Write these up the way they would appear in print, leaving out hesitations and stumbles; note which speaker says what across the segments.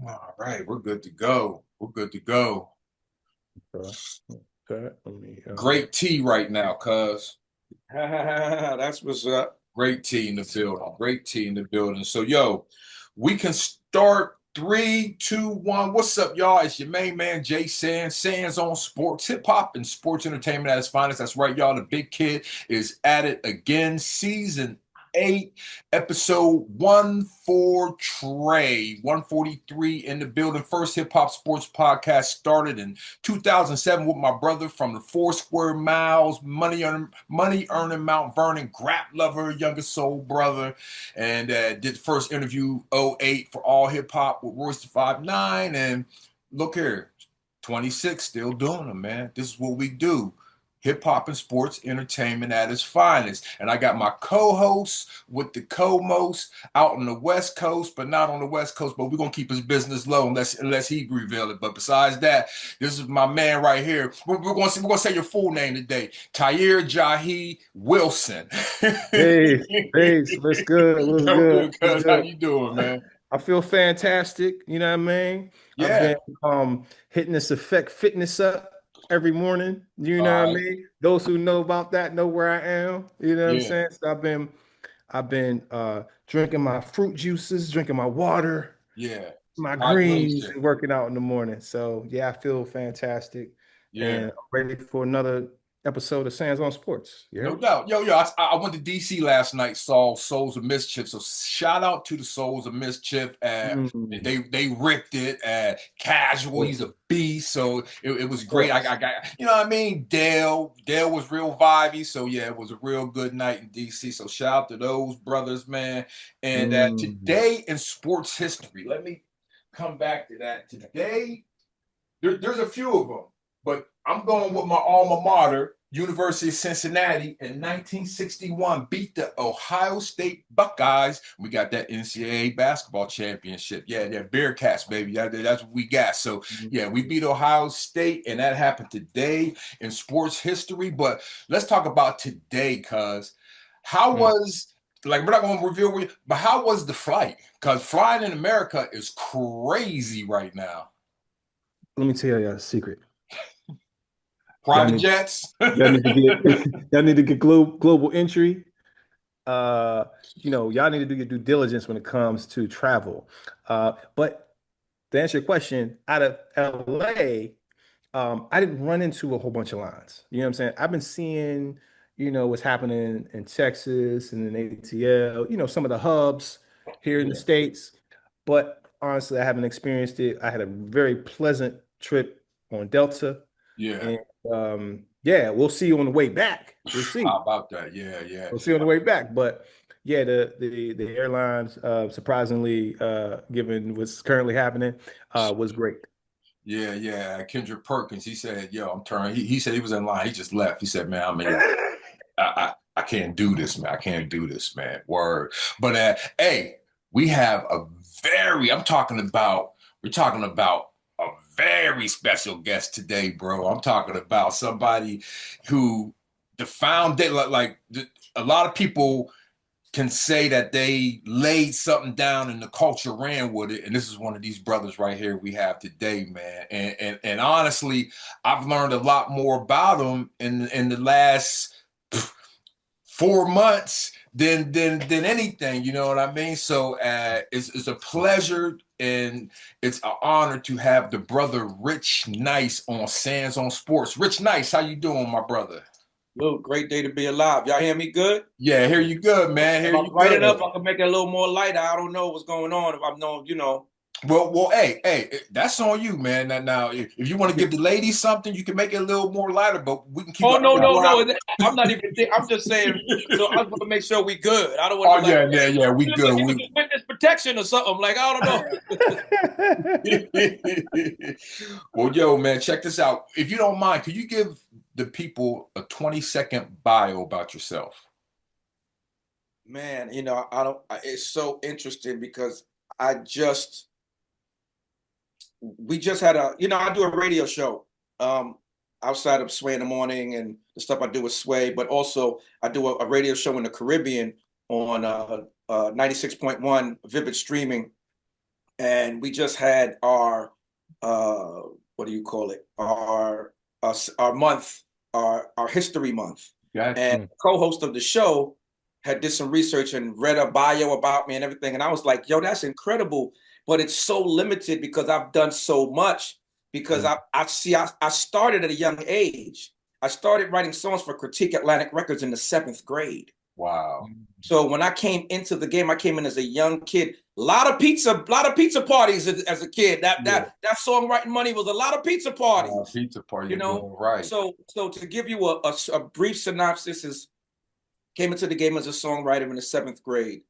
Speaker 1: All right, we're good to go. We're good to go.
Speaker 2: Okay. Okay. Let me
Speaker 1: Great tea right now, cuz.
Speaker 3: That's what's up.
Speaker 1: Great tea in the building. Great tea in the building. So, yo, we can start three, two, one. What's up, y'all? It's your main man, Jay Sands. Sands on sports, hip hop, and sports entertainment at its finest. That's right, y'all. The big kid is at it again. Season 8, episode 1 Trey. 143 in the building. First hip hop sports podcast started in 2007 with my brother from the Four Square Miles, money earning Mount Vernon, Grap Lover, youngest soul brother, and did the first interview '08 for All Hip Hop with Royce the 5'9", and look here, 26, still doing them, man. This is what we do. Hip hop and sports entertainment at its finest. And I got my co-host with the co-most out on the West Coast, but not on the West Coast. But we're gonna keep his business low unless he reveal it. But besides that, this is my man right here. We're gonna say your full name today. Tahir Jahi Wilson.
Speaker 2: Hey, Pace, what's good? What's
Speaker 1: I'm
Speaker 2: good?
Speaker 1: good,
Speaker 2: What's
Speaker 1: cuz. How
Speaker 2: good?
Speaker 1: you doing, man?
Speaker 2: I feel fantastic. You know what I mean? I've
Speaker 1: Yeah.
Speaker 2: been hitting this effect fitness up every morning. You know
Speaker 1: All
Speaker 2: what I
Speaker 1: right.
Speaker 2: mean? Those who know about that know where I am. You know what I'm
Speaker 1: Yeah.
Speaker 2: saying? So I've been drinking my fruit juices, drinking my water,
Speaker 1: Yeah.
Speaker 2: my greens,
Speaker 1: Hydration.
Speaker 2: and working out in the morning. So yeah, I feel fantastic and
Speaker 1: Yeah.
Speaker 2: I'm ready for another episode of Sands on Sports. You
Speaker 1: No
Speaker 2: heard?
Speaker 1: doubt. Yo, I went to DC last night, saw Souls of Mischief. So shout out to the Souls of Mischief.
Speaker 2: Mm,
Speaker 1: They ripped it. Casual,
Speaker 2: of
Speaker 1: he's a beast. So it was great. I
Speaker 2: course.
Speaker 1: got, you know what I mean? Dale was real vibey. So yeah, it was a real good night in DC. So shout out to those brothers, man. And
Speaker 2: Mm.
Speaker 1: today in sports history, let me come back to that. Today, there's a few of them, but I'm going with my alma mater, University of Cincinnati, in 1961 beat the Ohio State Buckeyes. We got that NCAA basketball championship. Yeah, they're Bearcats, baby. That's what we got. So, yeah, we beat Ohio State, and that happened today in sports history. But let's talk about today, cuz. How
Speaker 2: Mm.
Speaker 1: was, like, we're not going to reveal, but how was the flight? Because flying in America is crazy right now.
Speaker 2: Let me tell you a secret. Y'all
Speaker 1: Private
Speaker 2: need
Speaker 1: jets.
Speaker 2: y'all need to get y'all need to get global entry. Uh, y'all need to do your due diligence when it comes to travel. But to answer your question, out of LA, I didn't run into a whole bunch of lines. You know what I'm saying? I've been seeing, what's happening in Texas and in ATL, some of the hubs here in the
Speaker 1: Yeah,
Speaker 2: States. But honestly, I haven't experienced it. I had a very pleasant trip on Delta.
Speaker 1: yeah.
Speaker 2: And yeah, we'll see on the way back. We'll
Speaker 1: How
Speaker 2: see.
Speaker 1: about that? Yeah, yeah,
Speaker 2: We'll see on the way back. But yeah, the airlines, surprisingly, given what's currently happening, was great.
Speaker 1: yeah, yeah. Kendrick Perkins, he said, "Yo, I'm turning." He said he was in line. He just left. He said, "Man, I'm in. I can't do this, man. I can't do this, man. Word." But hey, we have a very. We're talking about a very special guest today, bro. I'm talking about somebody who the foundation, a lot of people can say that they laid something down and the culture ran with it. And this is one of these brothers right here we have today, man. And honestly, I've learned a lot more about him in the last 4 months than anything. You know what I mean? So it's a pleasure and it's an honor to have the brother Rich Nice on Sands on Sports. Rich Nice, how you doing, my brother?
Speaker 3: Luke, great day to be alive. Y'all hear me good?
Speaker 1: Yeah, here you good, man.
Speaker 3: If
Speaker 1: Here
Speaker 3: I'm
Speaker 1: you
Speaker 3: bright
Speaker 1: good.
Speaker 3: enough, I can make it a little more lighter. I don't know what's going on. If I'm no.
Speaker 1: Well, hey, that's on you, man. Now, if you want to give the ladies something, you can make it a little more lighter, but we can keep
Speaker 3: Oh
Speaker 1: it
Speaker 3: no, no,
Speaker 1: underground.
Speaker 3: no. I'm not even. I'm just saying. I want to make sure we good. I don't want to
Speaker 1: Oh
Speaker 3: be like,
Speaker 1: yeah, yeah, yeah. We
Speaker 3: look like
Speaker 1: good.
Speaker 3: you
Speaker 1: We
Speaker 3: just witness protection or something. Like I don't know.
Speaker 1: well, yo, man, check this out. If you don't mind, could you give the people a 20-second bio about yourself?
Speaker 3: Man, I don't. It's so interesting because I just we just had I do a radio show outside of Sway in the morning and the stuff I do with Sway, but also I do a radio show in the Caribbean on 96.1 Vivid Streaming. and we just had our what do you call it? Our month, our history month.
Speaker 1: Gotcha.
Speaker 3: And the co-host of the show had did some research and read a bio about me and everything. And I was like, yo, that's incredible. But it's so limited because I've done so much. Because I started at a young age. I started writing songs for Critique Atlantic Records in the 7th grade.
Speaker 1: Wow.
Speaker 3: So when I came into the game, I came in as a young kid. A lot of pizza parties as a kid. That songwriting money was a lot of pizza parties.
Speaker 1: Pizza party,
Speaker 3: you know.
Speaker 1: right?
Speaker 3: So to give you a brief synopsis, is came into the game as a songwriter in the 7th grade.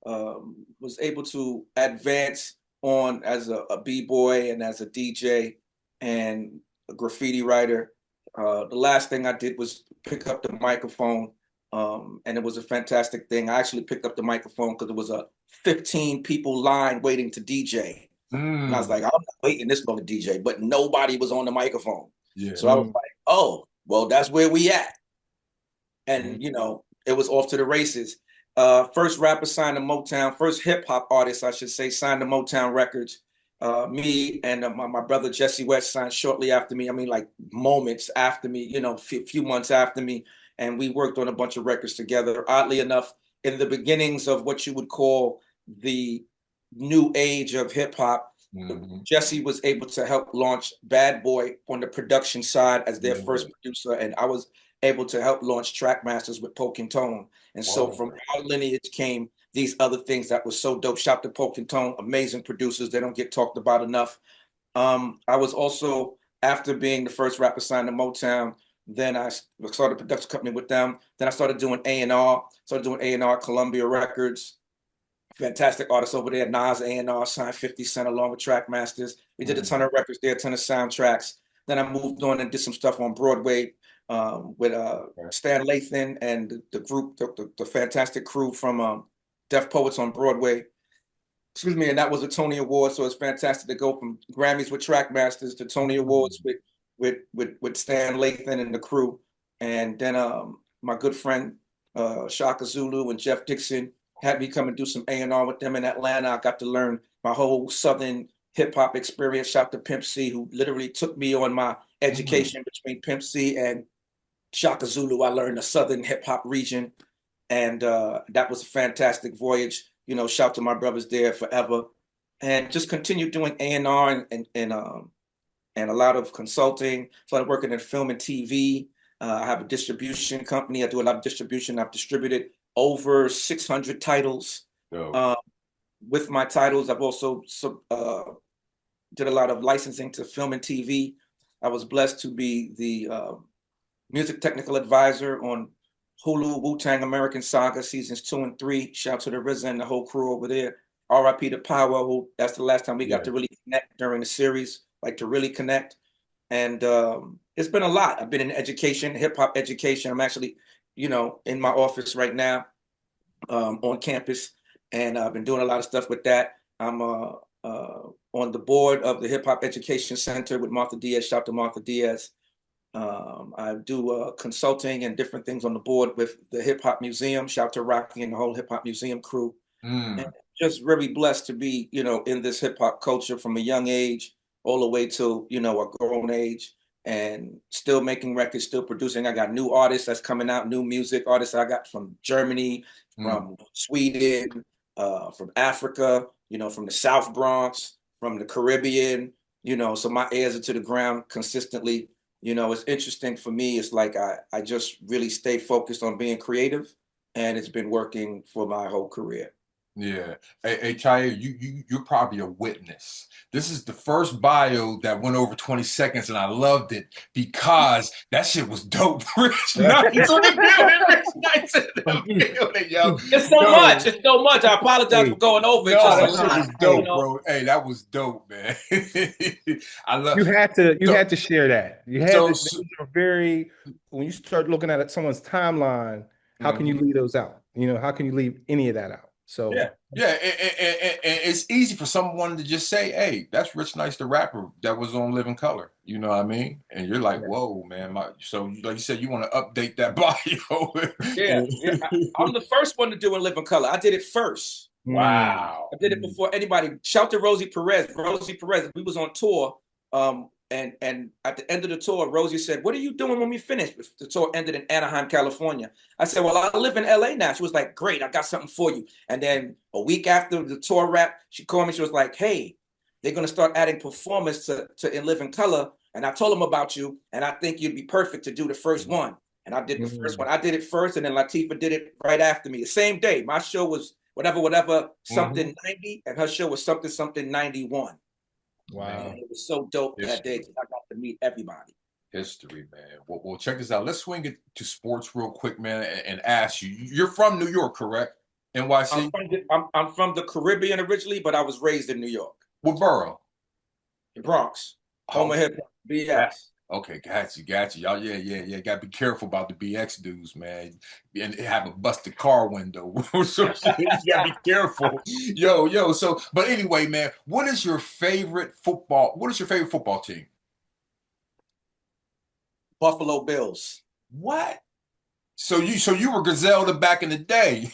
Speaker 3: Was able to advance on as a b-boy and as a DJ and a graffiti writer. The last thing I did was pick up the microphone. And it was a fantastic thing. I actually picked up the microphone because it was a 15 people line waiting to DJ. And I was like, I'm not waiting this long to DJ, but nobody was on the microphone.
Speaker 1: Yeah.
Speaker 3: So I was like, oh, well, that's where we at. And, you know, it was off to the races. First rapper signed to Motown, first hip hop artist, I should say, signed to Motown Records. Me and my brother Jesse West signed shortly after me. I mean, like moments after me, you know, few months after me. And we worked on a bunch of records together. Oddly enough, in the beginnings of what you would call the new age of hip hop, Jesse was able to help launch Bad Boy on the production side as their first producer. And I was able to help launch Trackmasters with Poke and Tone. And so from our lineage came these other things that was so dope. Shout to Poke and Tone, amazing producers. They don't get talked about enough. I was also, after being the first rapper signed to Motown, then I started a production company with them. Then I started doing A&R, Columbia Records. Fantastic artists over there. Nas A&R signed 50 Cent along with Trackmasters. We did a ton of records there, a ton of soundtracks. Then I moved on and did some stuff on Broadway with Stan Lathan and the group, the fantastic crew from Deaf Poets on Broadway. Excuse me, and that was a Tony Award, so it's fantastic to go from Grammys with Trackmasters to Tony Awards with Stan Lathan and the crew. And then my good friend Shaka Zulu and Jeff Dixon had me come and do some A&R with them in Atlanta. I got to learn my whole Southern hip hop experience. Shout to Pimp C, who literally took me on my education between Pimp C and Shaka Zulu. I learned the Southern hip hop region, and that was a fantastic voyage. You know, shout to my brothers there forever, and just continue doing A&R and a lot of consulting. Started working in film and TV. I have a distribution company. I do a lot of distribution. I've distributed over 600 titles. With my titles, I've also did a lot of licensing to film and TV. I was blessed to be the music technical advisor on Hulu Wu-Tang American Saga seasons 2 and 3. Shout to the RZA and the whole crew over there. R.I.P. to Power, who that's the last time we got to really connect during the series, like to really connect. And it's been a lot. I've been in education, hip hop education. I'm actually, you know, in my office right now on campus, and I've been doing a lot of stuff with that. I'm on the board of the Hip Hop Education Center with Martha Diaz. Shout to Martha Diaz. I do consulting and different things on the board with the Hip Hop Museum. Shout to Rocky and the whole Hip Hop Museum crew. And just really blessed to be, you know, in this hip hop culture from a young age all the way to, you know, a grown age, and still making records, still producing. I got new artists that's coming out, new music artists I got from Germany, from Sweden, from Africa, you know, from the South Bronx, from the Caribbean, you know, so my ears are to the ground consistently. You know, it's interesting for me. It's like I just really stay focused on being creative, and it's been working for my whole career.
Speaker 1: Yeah. Hey, Tahir, you're probably a witness. This is the first bio that went over 20 seconds, and I loved it because that shit was dope. Rich Nice on the building. Rich Nice in the building, yo.
Speaker 3: It's so much. It's so much. I apologize for going over. It's
Speaker 1: No,
Speaker 3: just
Speaker 1: that shit was dope, bro. Hey, that was dope, man. I love.
Speaker 2: You had to share that. You had to. When you start looking at someone's timeline, how can you leave those out? You know, how can you leave any of that out? So
Speaker 1: and it's easy for someone to just say, "Hey, that's Rich Nice, the rapper that was on Living Color." You know what I mean? And you're like, "Whoa, man!" So, like you said, you want to update that bio.
Speaker 3: I'm the first one to do a Living Color. I did it first.
Speaker 1: Wow.
Speaker 3: I did it before anybody. Shout to Rosie Perez. Rosie Perez, we was on tour. And at the end of the tour, Rosie said, "What are you doing when we finish?" The tour ended in Anaheim, California. I said, "Well, I live in LA now." She was like, "Great, I got something for you." And then a week after the tour wrapped, she called me. She was like, "Hey, they're gonna start adding performance to In Living Color, and I told them about you, and I think you'd be perfect to do the first one." And I did the first one. I did it first, and then Latifah did it right after me. The same day. My show was whatever something 90, and her show was something 91.
Speaker 2: Wow.
Speaker 3: Man, it was so dope that day. I got to meet everybody.
Speaker 1: History, man. Well, check this out. Let's swing it to sports real quick, man, and ask you. You're from New York, correct? NYC?
Speaker 3: I'm from the Caribbean originally, but I was raised in New York.
Speaker 1: What borough?
Speaker 3: The Bronx. Home of hip hop. BX.
Speaker 1: Okay, got you. Y'all, yeah. Got to be careful about the BX dudes, man. And have a busted car window. So you got to be careful. Yo. So, but anyway, man, what is your favorite football team?
Speaker 3: Buffalo Bills.
Speaker 1: What? So you were Griselda back in the day.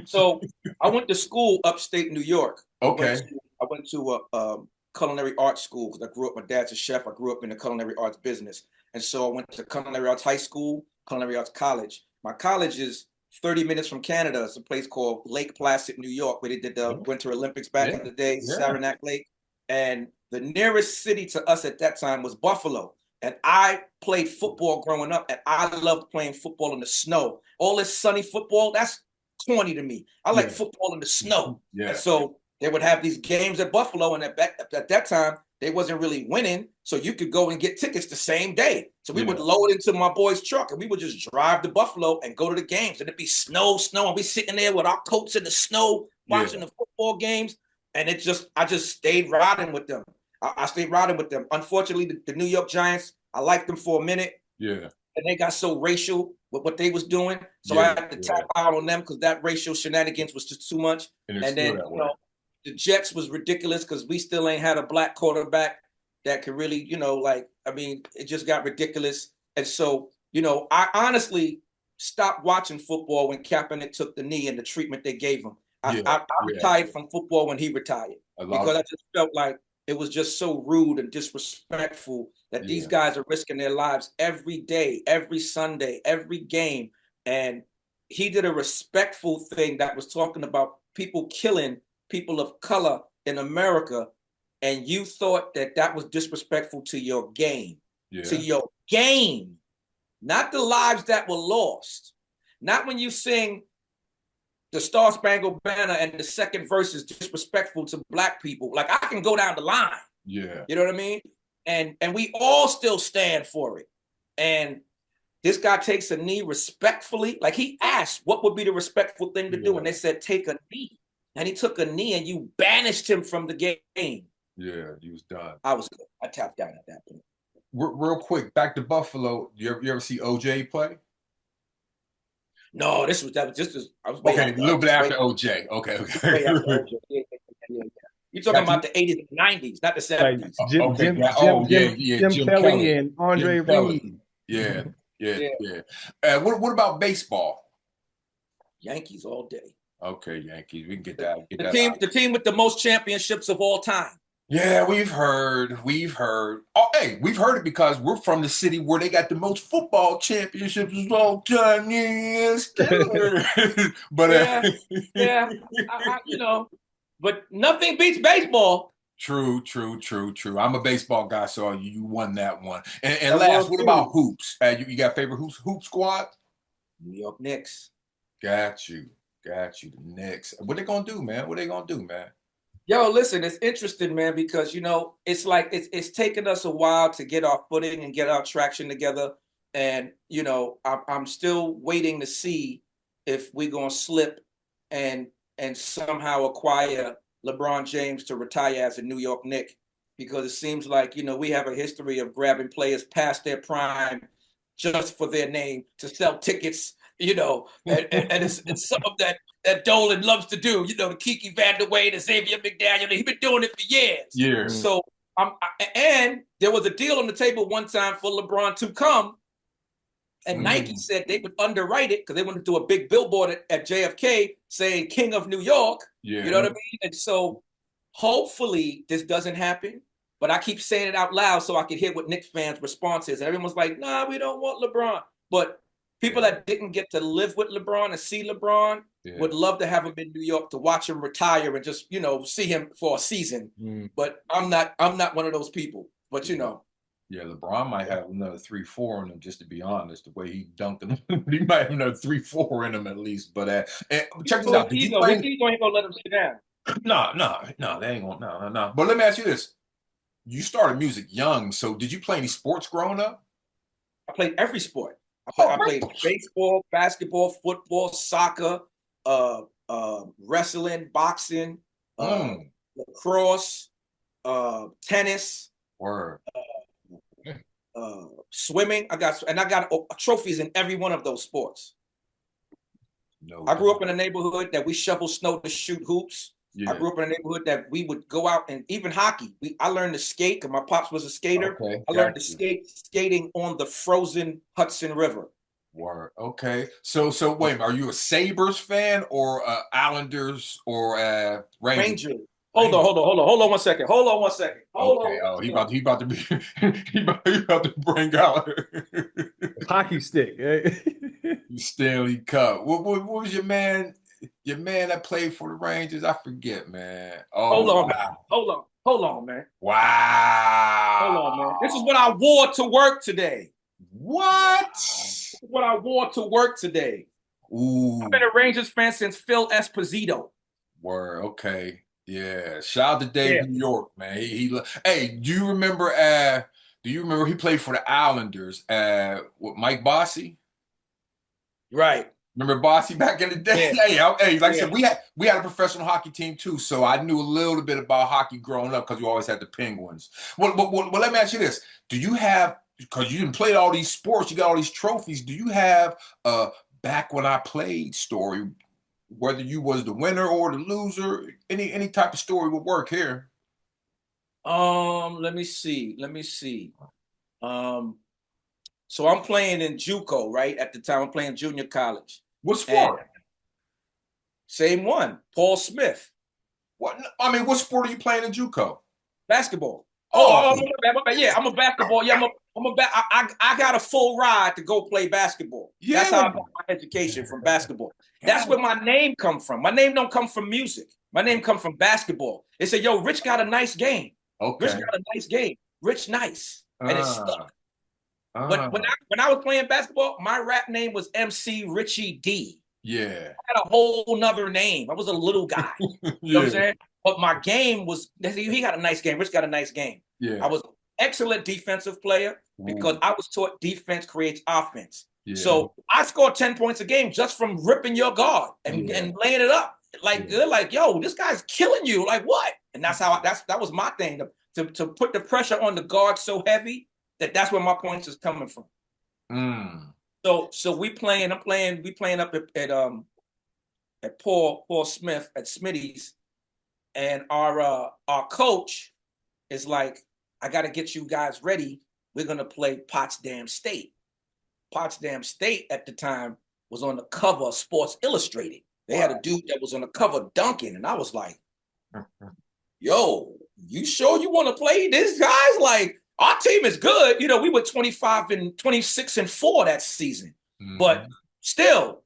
Speaker 3: So I went to school upstate New York.
Speaker 1: Okay.
Speaker 3: I went to a culinary arts school because I grew up. My dad's a chef. I grew up in the culinary arts business, and so I went to culinary arts high school, culinary arts college. My college is 30 minutes from Canada. It's a place called Lake Placid, New York, where they did the Winter Olympics back in the day, Saranac Lake. And the nearest city to us at that time was Buffalo. And I played football growing up, and I loved playing football in the snow. All this sunny football, that's corny to me. I like football in the snow.
Speaker 1: Yeah.
Speaker 3: And so they would have these games at Buffalo, and at that time, they wasn't really winning, so you could go and get tickets the same day. So we would load into my boy's truck, and we would just drive to Buffalo and go to the games. And it'd be snow, and we sitting there with our coats in the snow, watching the football games. And I just stayed riding with them. I stayed riding with them. Unfortunately, the New York Giants, I liked them for a minute.
Speaker 1: Yeah.
Speaker 3: And they got so racial with what they was doing. So I had to tap out on them because that racial shenanigans was just too much. And then, the Jets was ridiculous because we still ain't had a black quarterback that could really, it just got ridiculous. And so, I honestly stopped watching football when Kaepernick took the knee and the treatment they gave him. I retired from football when he retired because I just felt like it was just so rude and disrespectful that these guys are risking their lives every day, every Sunday, every game. And he did a respectful thing that was talking about people killing people of color in America, and you thought that was disrespectful to your game, not the lives that were lost. Not when you sing the Star Spangled Banner and the second verse is disrespectful to black people. Like, I can go down the line.
Speaker 1: Yeah.
Speaker 3: You know what I mean? And we all still stand for it. And this guy takes a knee respectfully. Like, he asked what would be the respectful thing to do, and they said, take a knee. And he took a knee, and you banished him from the game.
Speaker 1: Yeah, he was done.
Speaker 3: I was good. I tapped out at that point.
Speaker 1: Real quick, back to Buffalo. You ever see OJ play?
Speaker 3: No, I was
Speaker 1: okay, a little bit after OJ. Okay.
Speaker 3: OJ. Yeah. You're talking about the 80s and 90s, not the 70s.
Speaker 2: Jim Kelly and Andre Reed.
Speaker 1: Yeah. What about baseball?
Speaker 3: Yankees all day.
Speaker 1: Okay, Yankees. We can get that.
Speaker 3: The team with the most championships of all time.
Speaker 1: Yeah, we've heard. Oh, hey, we've heard it because we're from the city where they got the most football championships of all time. Yes, but
Speaker 3: but nothing beats baseball.
Speaker 1: True. I'm a baseball guy, so you won that one. And last, what about hoops? You got favorite hoop squad?
Speaker 3: New York Knicks.
Speaker 1: Got you. The Knicks. What they gonna do, man?
Speaker 3: Yo, listen, it's interesting, man, because, it's like it's taken us a while to get our footing and get our traction together. And, I'm still waiting to see if we're going to slip and somehow acquire LeBron James to retire as a New York Knick, because it seems like, we have a history of grabbing players past their prime just for their name to sell tickets, and it's some of that Dolan loves to do, the Kiki Vanderway, the Xavier McDaniel. He's been doing it for years.
Speaker 1: Yeah.
Speaker 3: So, and there was a deal on the table one time for LeBron to come And Nike said they would underwrite it because they wanted to do a big billboard at JFK saying King of New York.
Speaker 1: Yeah.
Speaker 3: You know what I mean? And so hopefully this doesn't happen. But I keep saying it out loud so I can hear what Knicks fans' response is. And everyone's like, nah, we don't want LeBron. But people that didn't get to live with LeBron and see LeBron would love to have him in New York to watch him retire and just, see him for a season. But I'm not one of those people. But
Speaker 1: Yeah, LeBron might have another 3-4 in him, just to be honest. The way he dunked him, he might have another 3-4 in him at least. But check this out. Did you play?
Speaker 3: He's ain't gonna let him sit down.
Speaker 1: No, they ain't gonna. No. But let me ask you this: you started music young, so did you play any sports growing up?
Speaker 3: I played every sport. I played baseball, basketball, football, soccer, wrestling, boxing, lacrosse, tennis.
Speaker 1: Word.
Speaker 3: Swimming. I got trophies in every one of those sports. I grew up in a neighborhood that we shovel snow to shoot hoops. Yeah. I grew up in a neighborhood that we would go out and even hockey. I learned to skate because my pops was a skater. Okay, I learned to skating on the frozen Hudson River.
Speaker 1: Word. Okay. So wait, are you a Sabres fan or Islanders or Rangers?
Speaker 3: Hold on one second.
Speaker 1: He about to be he about to bring out
Speaker 2: hockey stick.
Speaker 1: Stanley Cup. What was your man that played for the Rangers? I forget, man.
Speaker 3: Hold on, man.
Speaker 1: Wow.
Speaker 3: Hold on, man. This is what I wore to work today.
Speaker 1: What?
Speaker 3: This is what I wore to work today.
Speaker 1: Ooh.
Speaker 3: I've been a Rangers fan since Phil Esposito.
Speaker 1: Word. Okay. Yeah. Shout out to Dave New York, man. Hey, do you remember he played for the Islanders with Mike Bossy?
Speaker 3: Right.
Speaker 1: Remember Bossy back in the day? Yeah. Hey, like I said, we had a professional hockey team too, so I knew a little bit about hockey growing up because we always had the Penguins. Well, let me ask you this: do you have, because you didn't play all these sports, you got all these trophies? Do you have back when I played story? Whether you was the winner or the loser, any type of story would work here.
Speaker 3: Let me see. So I'm playing in JUCO, right? At the time, I'm playing junior college.
Speaker 1: What sport?
Speaker 3: Same one, Paul Smith.
Speaker 1: What sport are you playing in JUCO?
Speaker 3: Basketball. I'm a basketball. Yeah, I got a full ride to go play basketball. Yeah. That's how I got my education, from basketball. That's where my name come from. My name don't come from music. My name come from basketball. They say, yo, Rich got a nice game.
Speaker 1: Okay.
Speaker 3: Rich got a nice game. Rich nice. And it stuck. But when I was playing basketball, my rap name was MC Richie D.
Speaker 1: Yeah.
Speaker 3: I had a whole nother name. I was a little guy. You know what I'm saying? But my game was, he got a nice game. Rich got a nice game.
Speaker 1: Yeah.
Speaker 3: I was an excellent defensive player because I was taught defense creates offense. Yeah. So I scored 10 points a game just from ripping your guard and laying it up. They're like, yo, this guy's killing you. Like, what? And that's how that was my thing, to put the pressure on the guard so heavy that's where my points is coming from. So we playing up at Paul Smith at Smitty's, and our coach is like, I got to get you guys ready. We're gonna play Potsdam State. Potsdam State at the time was on the cover of Sports Illustrated. They had a dude that was on the cover dunking, and I was like, yo, you sure you want to play this guys? Like, our team is good. We were 26-4 that season. But still,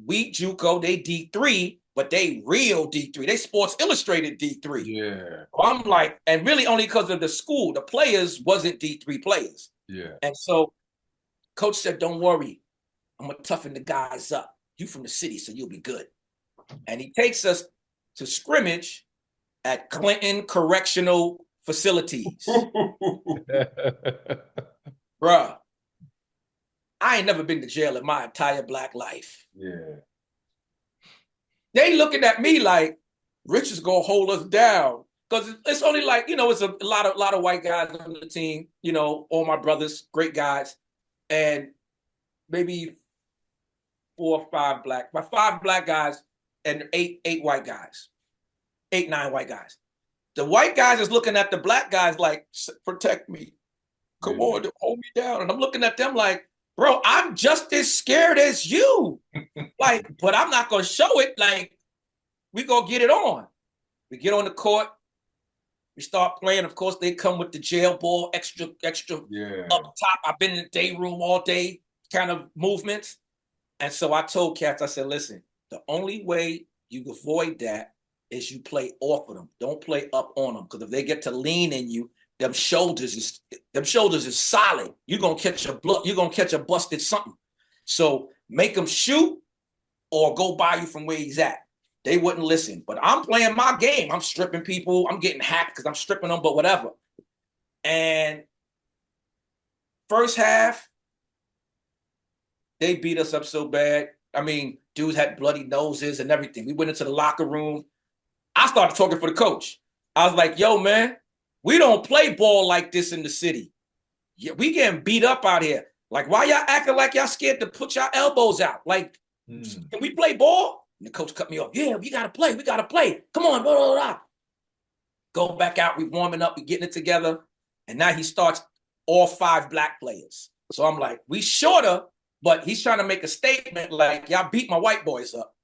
Speaker 3: we JUCO, they D3, but they real D3. They Sports Illustrated D3.
Speaker 1: Yeah.
Speaker 3: I'm like, and really only because of the school. The players wasn't D3 players.
Speaker 1: Yeah.
Speaker 3: And so coach said, don't worry. I'm going to toughen the guys up. You from the city, so you'll be good. And he takes us to scrimmage at Clinton Correctional Facilities. Bruh, I ain't never been to jail in my entire black life.
Speaker 1: Yeah.
Speaker 3: They looking at me like, Rich is gonna hold us down. Because it's only like, it's a lot of white guys on the team, all my brothers, great guys. And maybe 4 or 5 black guys and 8 white guys. 8, 9 white guys. The white guys is looking at the black guys like, protect me. Come on, hold me down. And I'm looking at them like, bro, I'm just as scared as you. Like, but I'm not gonna show it. Like, we gonna get it on. We get on the court. We start playing. Of course, they come with the jail ball, extra
Speaker 1: Yeah.
Speaker 3: up top. I've been in the day room all day, kind of movements. And so I told cats, I said, listen, the only way you avoid that is you play off of them. Don't play up on them. Because if they get to lean in you, them shoulders is solid. You're gonna catch a busted something. So make them shoot or go by you from where he's at. They wouldn't listen. But I'm playing my game. I'm stripping people. I'm getting hacked because I'm stripping them, but whatever. And first half, they beat us up so bad. I mean, dudes had bloody noses and everything. We went into the locker room. I started talking for the coach. I was like, yo, man, we don't play ball like this in the city. Yeah, we getting beat up out here. Like, why y'all acting like y'all scared to put y'all elbows out? Like, can we play ball? And the coach cut me off. Yeah, we got to play. We got to play. Come on, blah, blah, blah. Go back out. We warming up. We getting it together. And now he starts all 5 black players. So I'm like, we shorter, but he's trying to make a statement like, y'all beat my white boys up.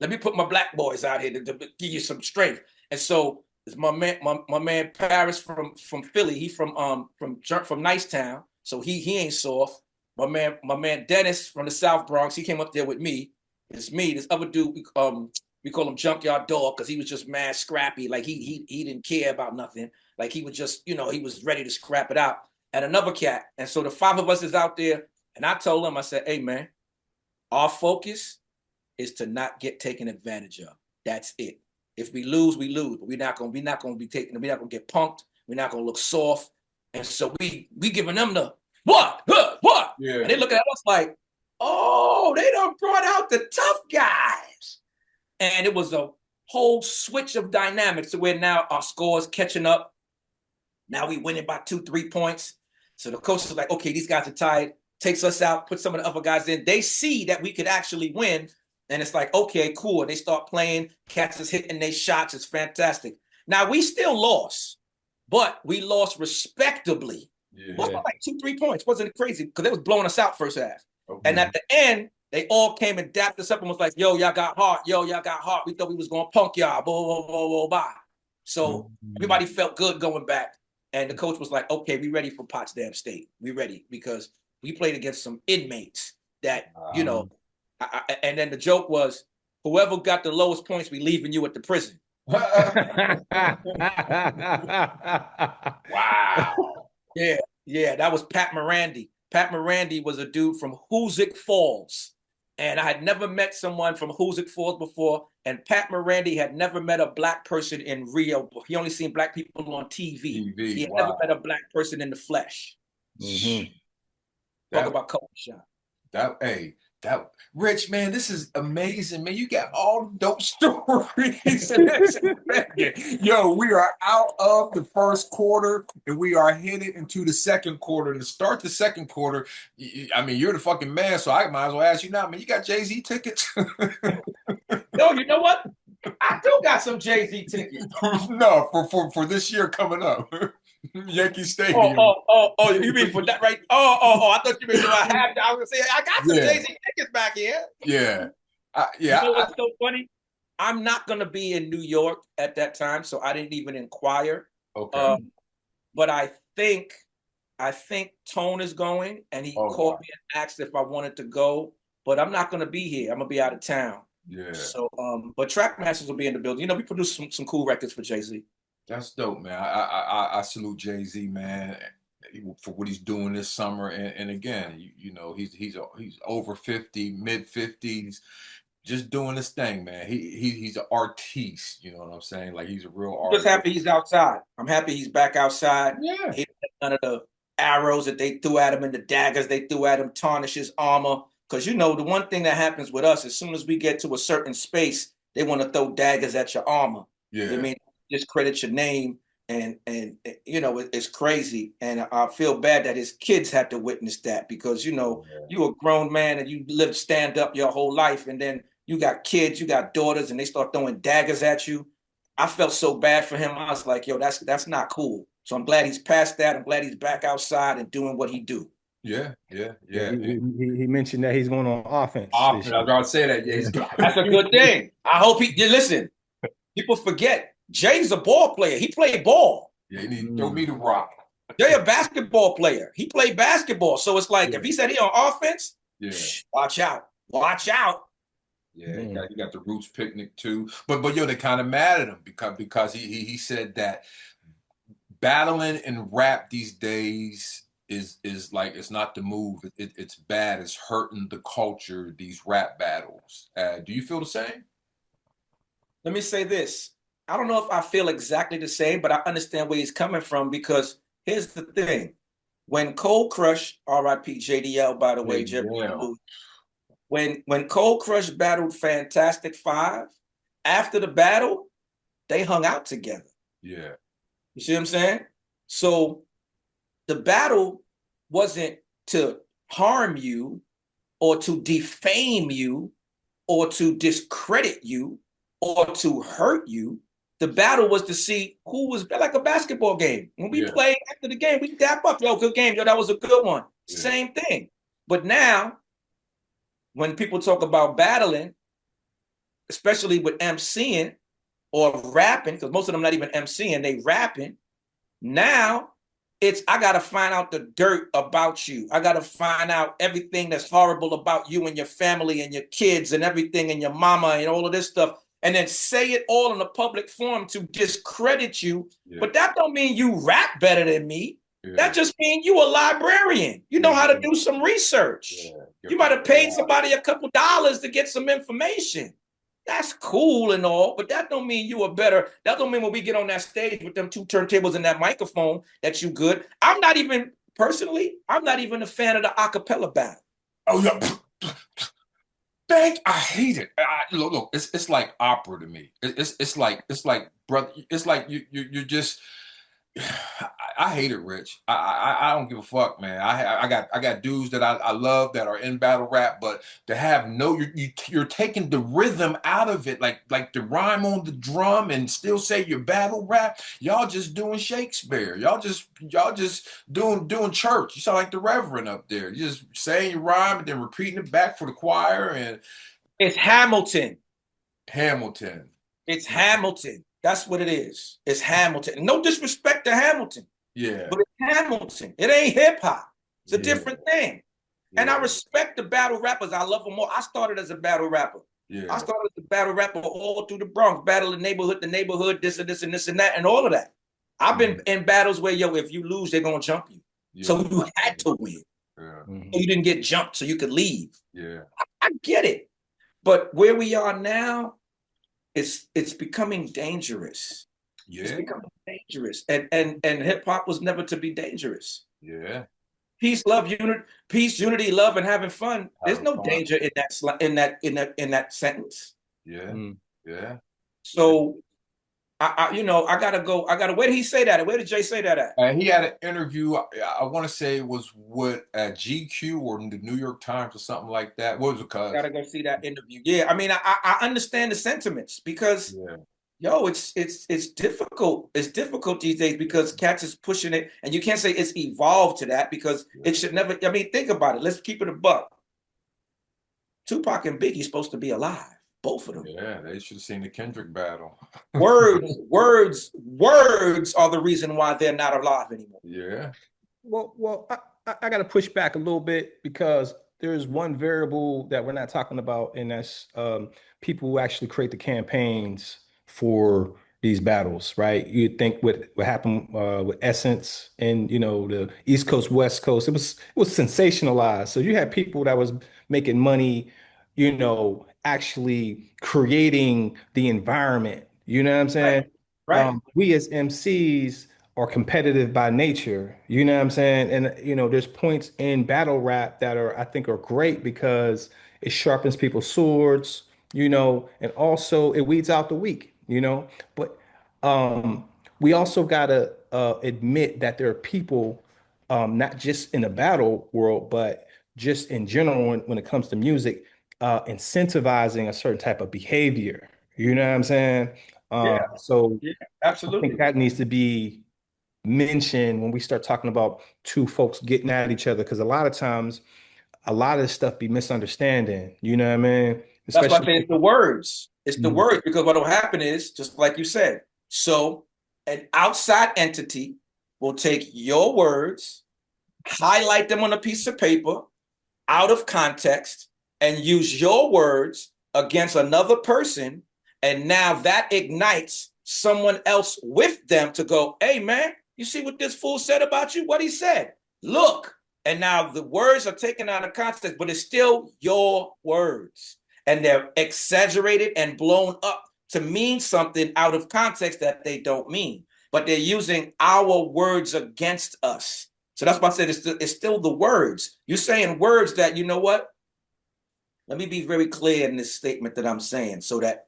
Speaker 3: Let me put my black boys out here to give you some strength. And so it's my man Paris from Philly. He from Nicetown. So he ain't soft. My man Dennis from the South Bronx. He came up there with me. It's me. This other dude, we call him Junkyard Dog because he was just mad scrappy. Like he didn't care about nothing. Like he was just, he was ready to scrap it out. And another cat. And so the 5 of us is out there. And I told him, I said, hey man, our focus is to not get taken advantage of. That's it. If we lose, we lose. But we're not gonna be taken. We're not gonna get punked. We're not gonna look soft. And so we giving them the what?
Speaker 1: Yeah.
Speaker 3: And they looking at us like, oh, they done brought out the tough guys. And it was a whole switch of dynamics to where now our scores catching up. Now we winning by 2-3 points. So the coach is like, okay, these guys are tired. Takes us out, put some of the other guys in. They see that we could actually win. And it's like, okay, cool. And they start playing. Cats is hitting their shots. It's fantastic. Now, we still lost, but we lost respectably. Yeah. Lost by like 2-3 points. Wasn't crazy because they was blowing us out first half. Okay. And at the end, they all came and dapped us up and was like, yo, y'all got heart. Yo, y'all got heart. We thought we was going to punk y'all. Blah, blah, blah, blah, blah. So everybody felt good going back. And the coach was like, okay, we ready for Potsdam State. We ready because we played against some inmates that, and then the joke was, whoever got the lowest points, we leaving you at the prison.
Speaker 1: Wow.
Speaker 3: Yeah, that was Pat Morandi. Pat Morandi was a dude from Hoosick Falls. And I had never met someone from Hoosick Falls before. And Pat Morandi had never met a black person in Rio. He only seen black people on TV. He had never met a black person in the flesh.
Speaker 2: Mm-hmm.
Speaker 3: Talk about culture shock.
Speaker 1: That Rich, man, this is amazing, man. You got all dope stories. Yo, we are out of the first quarter and we are headed into the second quarter. And to start the second quarter, I mean, you're the fucking man, so I might as well ask you now, man. You got Jay-Z tickets?
Speaker 3: No, you know what? I do got some Jay-Z tickets.
Speaker 1: No, for this year coming up. Yankee Stadium.
Speaker 3: Oh, you mean for that, right? I thought you meant I have. I was gonna say I got some Jay-Z tickets back here.
Speaker 1: Yeah,
Speaker 3: You know what's so funny? I'm not gonna be in New York at that time, so I didn't even inquire.
Speaker 1: Okay.
Speaker 3: But I think Tone is going, and he called me and asked if I wanted to go. But I'm not gonna be here. I'm gonna be out of town.
Speaker 1: Yeah.
Speaker 3: So, but Trackmasters will be in the building. We produced some cool records for Jay-Z.
Speaker 1: That's dope, man. I salute Jay-Z, man, for what he's doing this summer. And again, he's over 50, mid 50s, just doing this thing, man. He's an artiste, you know what I'm saying? Like he's a real artist.
Speaker 3: I'm just happy he's outside. I'm happy he's back outside.
Speaker 1: Yeah.
Speaker 3: He none of the arrows that they threw at him and the daggers they threw at him tarnish his armor. Because the one thing that happens with us, as soon as we get to a certain space, they want to throw daggers at your armor.
Speaker 1: Yeah.
Speaker 3: I mean, discredit your name and it's crazy. And I feel bad that his kids had to witness that because, you're a grown man and you lived stand up your whole life. And then you got kids, you got daughters and they start throwing daggers at you. I felt so bad for him. I was like, yo, that's not cool. So I'm glad he's past that. I'm glad he's back outside and doing what he do.
Speaker 2: Yeah,
Speaker 1: yeah.
Speaker 2: he mentioned that he's going on offense
Speaker 1: I
Speaker 2: this
Speaker 1: was
Speaker 2: year.
Speaker 1: about to say that. Yeah,
Speaker 2: Yeah.
Speaker 1: he's got.
Speaker 3: That's a good thing. I hope you listen. People forget Jay's a ball player. He played ball.
Speaker 1: Yeah, he need to throw me
Speaker 2: Mm.
Speaker 1: the rock.
Speaker 3: Jay a basketball player. He played basketball. So it's like
Speaker 1: Yeah,
Speaker 3: if he said he on offense,
Speaker 1: yeah.
Speaker 3: watch out. Watch out.
Speaker 1: Yeah,
Speaker 2: Mm.
Speaker 1: he got the Roots picnic too. But yo, they kind of mad at him because he said that battling in rap these days is like it's not the move. It's bad. It's hurting the culture. These rap battles. Do you feel the same?
Speaker 3: Let me say this. I don't know if I feel exactly the same, but I understand where he's coming from because here's the thing. When Cold Crush, RIP JDL, by the
Speaker 1: Yeah,
Speaker 3: way, Jeb,
Speaker 1: yeah,
Speaker 3: when Cold Crush battled Fantastic Five, after the battle, they hung out together.
Speaker 1: yeah,
Speaker 3: You see what I'm saying? So the battle wasn't to harm you or to defame you or to discredit you or to hurt you. The battle was to see who was like a basketball game. When we
Speaker 1: yeah,
Speaker 3: play after the game, we dap up. Yo, good game. Yo, that was a good one.
Speaker 1: yeah,
Speaker 3: Same thing. But now, when people talk about battling, especially with MCing or rapping, because most of them not even MCing, they rapping. Now it's I gotta find out the dirt about you. I gotta find out everything that's horrible about you and your family and your kids and everything and your mama and all of this stuff, and then say it all in a public forum to discredit you.
Speaker 1: yeah,
Speaker 3: But that don't mean you rap better than me.
Speaker 1: yeah,
Speaker 3: That just means you a librarian. You know how to
Speaker 1: yeah,
Speaker 3: do some research.
Speaker 1: yeah.
Speaker 3: You
Speaker 1: Get
Speaker 3: might
Speaker 1: the
Speaker 3: have paid somebody a couple dollars to get some information. That's cool and all, but that don't mean you are better. That don't mean when we get on that stage with them two turntables and that microphone that you good. I'm not even personally, I'm not even a fan of the acapella battle.
Speaker 1: Oh yeah. Thank. I hate it. Look, it's like opera to me. It's like brother. It's like you just. I hate it, Rich. I don't give a fuck, man. I got dudes that I love that are in battle rap, but to have no you're taking the rhythm out of it, like the rhyme on the drum, and still say you're battle rap. Y'all just doing Shakespeare. Y'all just doing church. You sound like the Reverend up there. You just saying your rhyme and then repeating it back for the choir and
Speaker 3: It's Hamilton.
Speaker 1: Hamilton.
Speaker 3: It's Hamilton. That's what it is. It's Hamilton. No disrespect to Hamilton,
Speaker 1: Yeah,
Speaker 3: but it's Hamilton. It ain't hip hop. It's a
Speaker 1: yeah,
Speaker 3: different thing. And I
Speaker 1: yeah,
Speaker 3: respect the battle rappers. I love them more. I started as a battle rapper. I
Speaker 1: yeah,
Speaker 3: started as a battle rapper all through the Bronx, battling neighborhood to neighborhood, this and this and this and that, and all of that. I've been in battles where, yo, if you lose, they're going to jump you.
Speaker 1: yeah,
Speaker 3: So you had to win.
Speaker 1: yeah,
Speaker 3: So you didn't get jumped so you could leave.
Speaker 1: yeah,
Speaker 3: I get it. But where we are now, it's becoming dangerous. It's
Speaker 1: yeah,
Speaker 3: becoming dangerous. And hip hop was never to be dangerous.
Speaker 1: yeah.
Speaker 3: Peace, love, unity, peace, unity, love, and having fun. There's
Speaker 1: Having
Speaker 3: no
Speaker 1: fun.
Speaker 3: danger in that sentence.
Speaker 1: Yeah,
Speaker 2: Mm.
Speaker 1: yeah, yeah.
Speaker 3: So I gotta go. I gotta. Where did he say that? Where did Jay say that at?
Speaker 1: And he had an interview. I want to say it was with GQ or the New York Times or something like that. What was it? Cause
Speaker 3: Gotta go see that interview. Yeah, I mean, I understand the sentiments because
Speaker 1: yeah,
Speaker 3: yo, it's difficult. It's difficult these days because cats is pushing it, and you can't say it's evolved to that because
Speaker 1: yeah,
Speaker 3: it should never. I mean, think about it. Let's keep it a buck. Tupac and Biggie supposed to be alive, both of them.
Speaker 1: yeah. They should have seen the Kendrick battle.
Speaker 3: Words are the reason why they're not alive anymore.
Speaker 1: Yeah,
Speaker 2: Well, I got to push back a little bit because there's one variable that we're not talking about, and that's people who actually create the campaigns for these battles, right? You think what happened with Essence and the East Coast, West Coast, it was sensationalized. So you had people that was making money, actually creating the environment. You know what I'm
Speaker 3: Right,
Speaker 2: saying?
Speaker 3: right.
Speaker 2: We as MCs are competitive by nature. You know what I'm saying? And there's points in battle rap that I think are great because it sharpens people's swords, and also it weeds out the weak. But we also gotta admit that there are people, not just in the battle world, but just in general when it comes to music, incentivizing a certain type of behavior. You know what I'm saying?
Speaker 3: Yeah,
Speaker 2: So
Speaker 3: yeah,
Speaker 2: I think
Speaker 3: absolutely.
Speaker 2: that needs to be mention when we start talking about two folks getting at each other, because a lot of times a lot of this stuff be misunderstanding. You know what I mean?
Speaker 3: That's why I
Speaker 2: Especially.
Speaker 3: say it's the words. It's the
Speaker 2: Mhm.
Speaker 3: words, because what will happen is, just like you said, so an outside entity will take your words, highlight them on a piece of paper out of context, and use your words against another person. And now that ignites someone else with them to go, hey, man, you see what this fool said about you? What he said? Look. And now the words are taken out of context, but it's still your words. And they're exaggerated and blown up to mean something out of context that they don't mean. But they're using our words against us. So that's why I said it's still the words. You're saying words that, you know what? Let me be very clear in this statement that I'm saying so that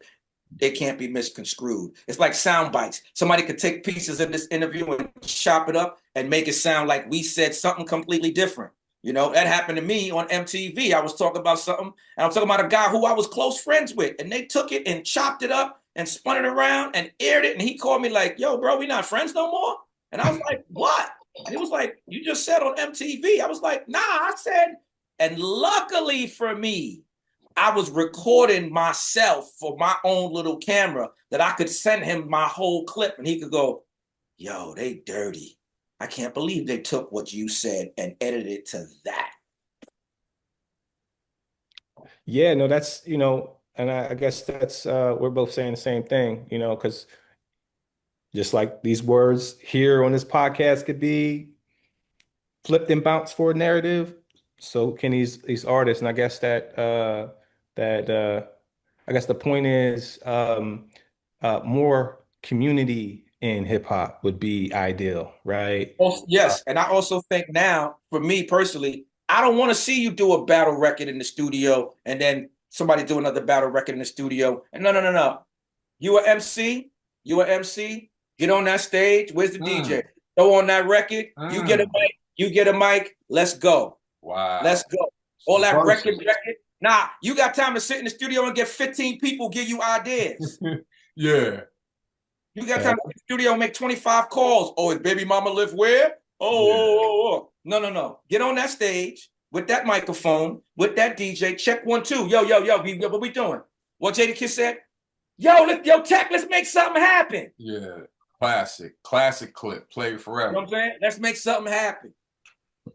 Speaker 3: it can't be misconstrued. It's like sound bites. Somebody could take pieces of this interview and chop it up and make it sound like we said something completely different. You know, that happened to me on MTV. I was talking about something, and I was talking about a guy who I was close friends with, and they took it and chopped it up and spun it around and aired it. And he called me like, yo, bro, we not friends no more. And I was like, what? And he was like, you just said on MTV. I was like, nah, I said, and luckily for me, I was recording myself for my own little camera that I could send him my whole clip and he could go, yo, they dirty. I can't believe they took what you said and edited it to that.
Speaker 2: Yeah, no, that's, and I guess that's we're both saying the same thing, because just like these words here on this podcast could be flipped and bounced for a narrative, so can these artists. And I guess that I guess the point is more community in hip hop would be ideal, right?
Speaker 3: Also, yes, and I also think now, for me personally, I don't want to see you do a battle record in the studio and then somebody do another battle record in the studio. And no. You a MC, you a MC, get on that stage. Where's the DJ? Throw on that record. You get a mic, you get a mic. Let's go.
Speaker 1: Wow.
Speaker 3: Let's go. All that record. Nah, you got time to sit in the studio and get 15 people give you ideas.
Speaker 1: Yeah.
Speaker 3: You got time to sit in the studio and make 25 calls. Oh, is baby mama live where? Oh. No. Get on that stage with that microphone, with that DJ. Check 1, 2. Yo. What we doing? What Jadakiss said? Yo, Tech, let's make something happen.
Speaker 1: Yeah. Classic clip. Play forever.
Speaker 3: You know what I'm saying? Let's make something happen.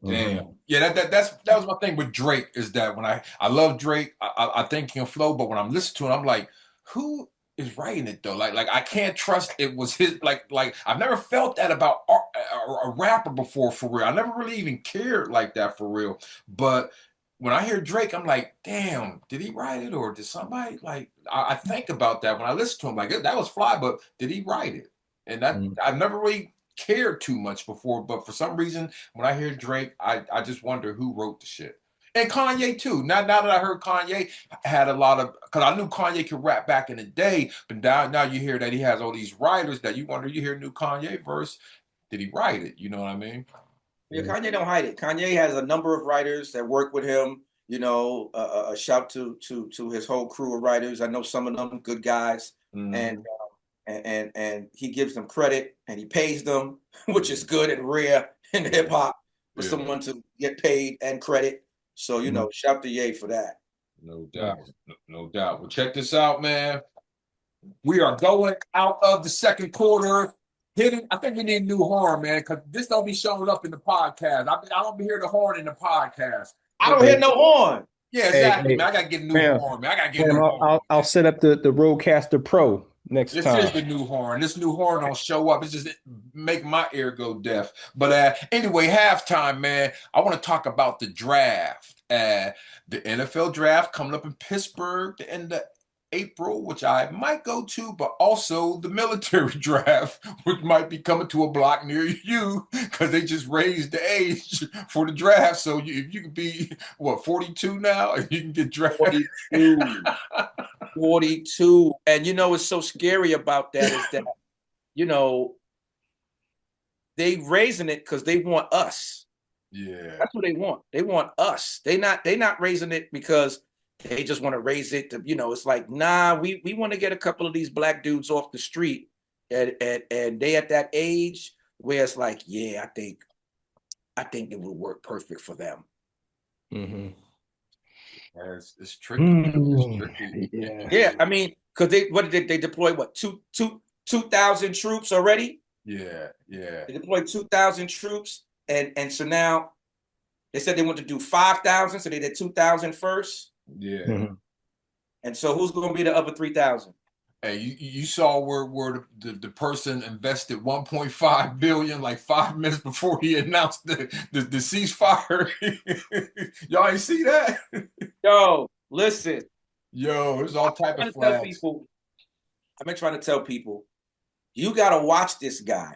Speaker 1: Damn. Yeah, that was my thing with Drake, is that when I love Drake, I think he can flow, but when I'm listening to it, I'm like, who is writing it though? Like I can't trust it was his. Like I've never felt that about a rapper before, for real. I never really even cared like that, for real. But when I hear Drake, I'm like, damn, did he write it, or did somebody, like, I think about that when I listen to him, like, that was fly, but did he write it? And that I've never really cared too much before, but for some reason when I hear Drake, I just wonder who wrote the shit. And Kanye too. Now that I heard Kanye had a lot of, because I knew Kanye could rap back in the day, but now you hear that he has all these writers that you wonder, you hear new Kanye verse, did he write it? You know what I mean?
Speaker 3: Yeah, Kanye don't hide it. Kanye has a number of writers that work with him. You know, a shout to his whole crew of writers. I know some of them good guys, and he gives them credit and he pays them, which is good and rare in hip hop for someone to get paid and credit. So, shout to Ye for that.
Speaker 1: No doubt. No doubt. Well, check this out, man. We are going out of the second quarter. I think we need a new horn, man, because this don't be showing up in the podcast. I don't be hearing the horn in the podcast.
Speaker 3: I don't hear no horn.
Speaker 1: Yeah, exactly, man. I gotta get a new horn, man. I gotta get a new horn.
Speaker 2: I'll set up the Rodecaster Pro next time.
Speaker 1: This is the new horn. This new horn don't show up. It's just make my ear go deaf. But anyway, halftime, man. I want to talk about the draft. The NFL draft coming up in Pittsburgh the end of April, which I might go to, but also the military draft, which might be coming to a block near you, because they just raised the age for the draft. So if you could be, 42 now, and you can get drafted.
Speaker 3: 42. And what's so scary about that is that, they raising it because they want us.
Speaker 1: Yeah.
Speaker 3: That's what they want. They want us. They not raising it because they just want to raise it to, it's like, nah, we want to get a couple of these black dudes off the street and they at that age where it's like, yeah, I think it would work perfect for them.
Speaker 2: Mm-hmm.
Speaker 1: Yeah, it's tricky. It's tricky.
Speaker 3: Yeah, I mean, because they deploy what 2,000 troops already?
Speaker 1: Yeah.
Speaker 3: They deployed 2,000 troops, and so now they said they want to do 5,000, so they did 2,000 first.
Speaker 1: Yeah.
Speaker 2: Mm-hmm.
Speaker 3: And so who's going to be the other 3,000?
Speaker 1: Hey, you saw where the person invested 1.5 billion like 5 minutes before he announced the ceasefire. Y'all ain't see that?
Speaker 3: Yo, listen.
Speaker 1: Yo, there's all type of
Speaker 3: I've been trying to tell
Speaker 1: flags.
Speaker 3: people. I've been trying to tell people, you got to watch this guy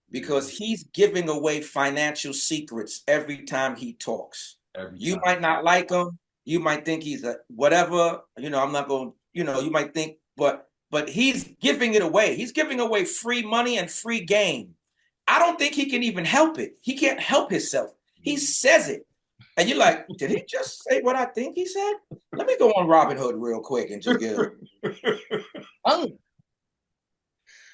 Speaker 3: because he's giving away financial secrets every time he talks. You might not like him. You might think he's a whatever. I'm not going. You might think, but he's giving it away. He's giving away free money and free game. I don't think he can even help it. He can't help himself. He says it, and you're like, did he just say what I think he said? Let me go on Robinhood real quick and just get it.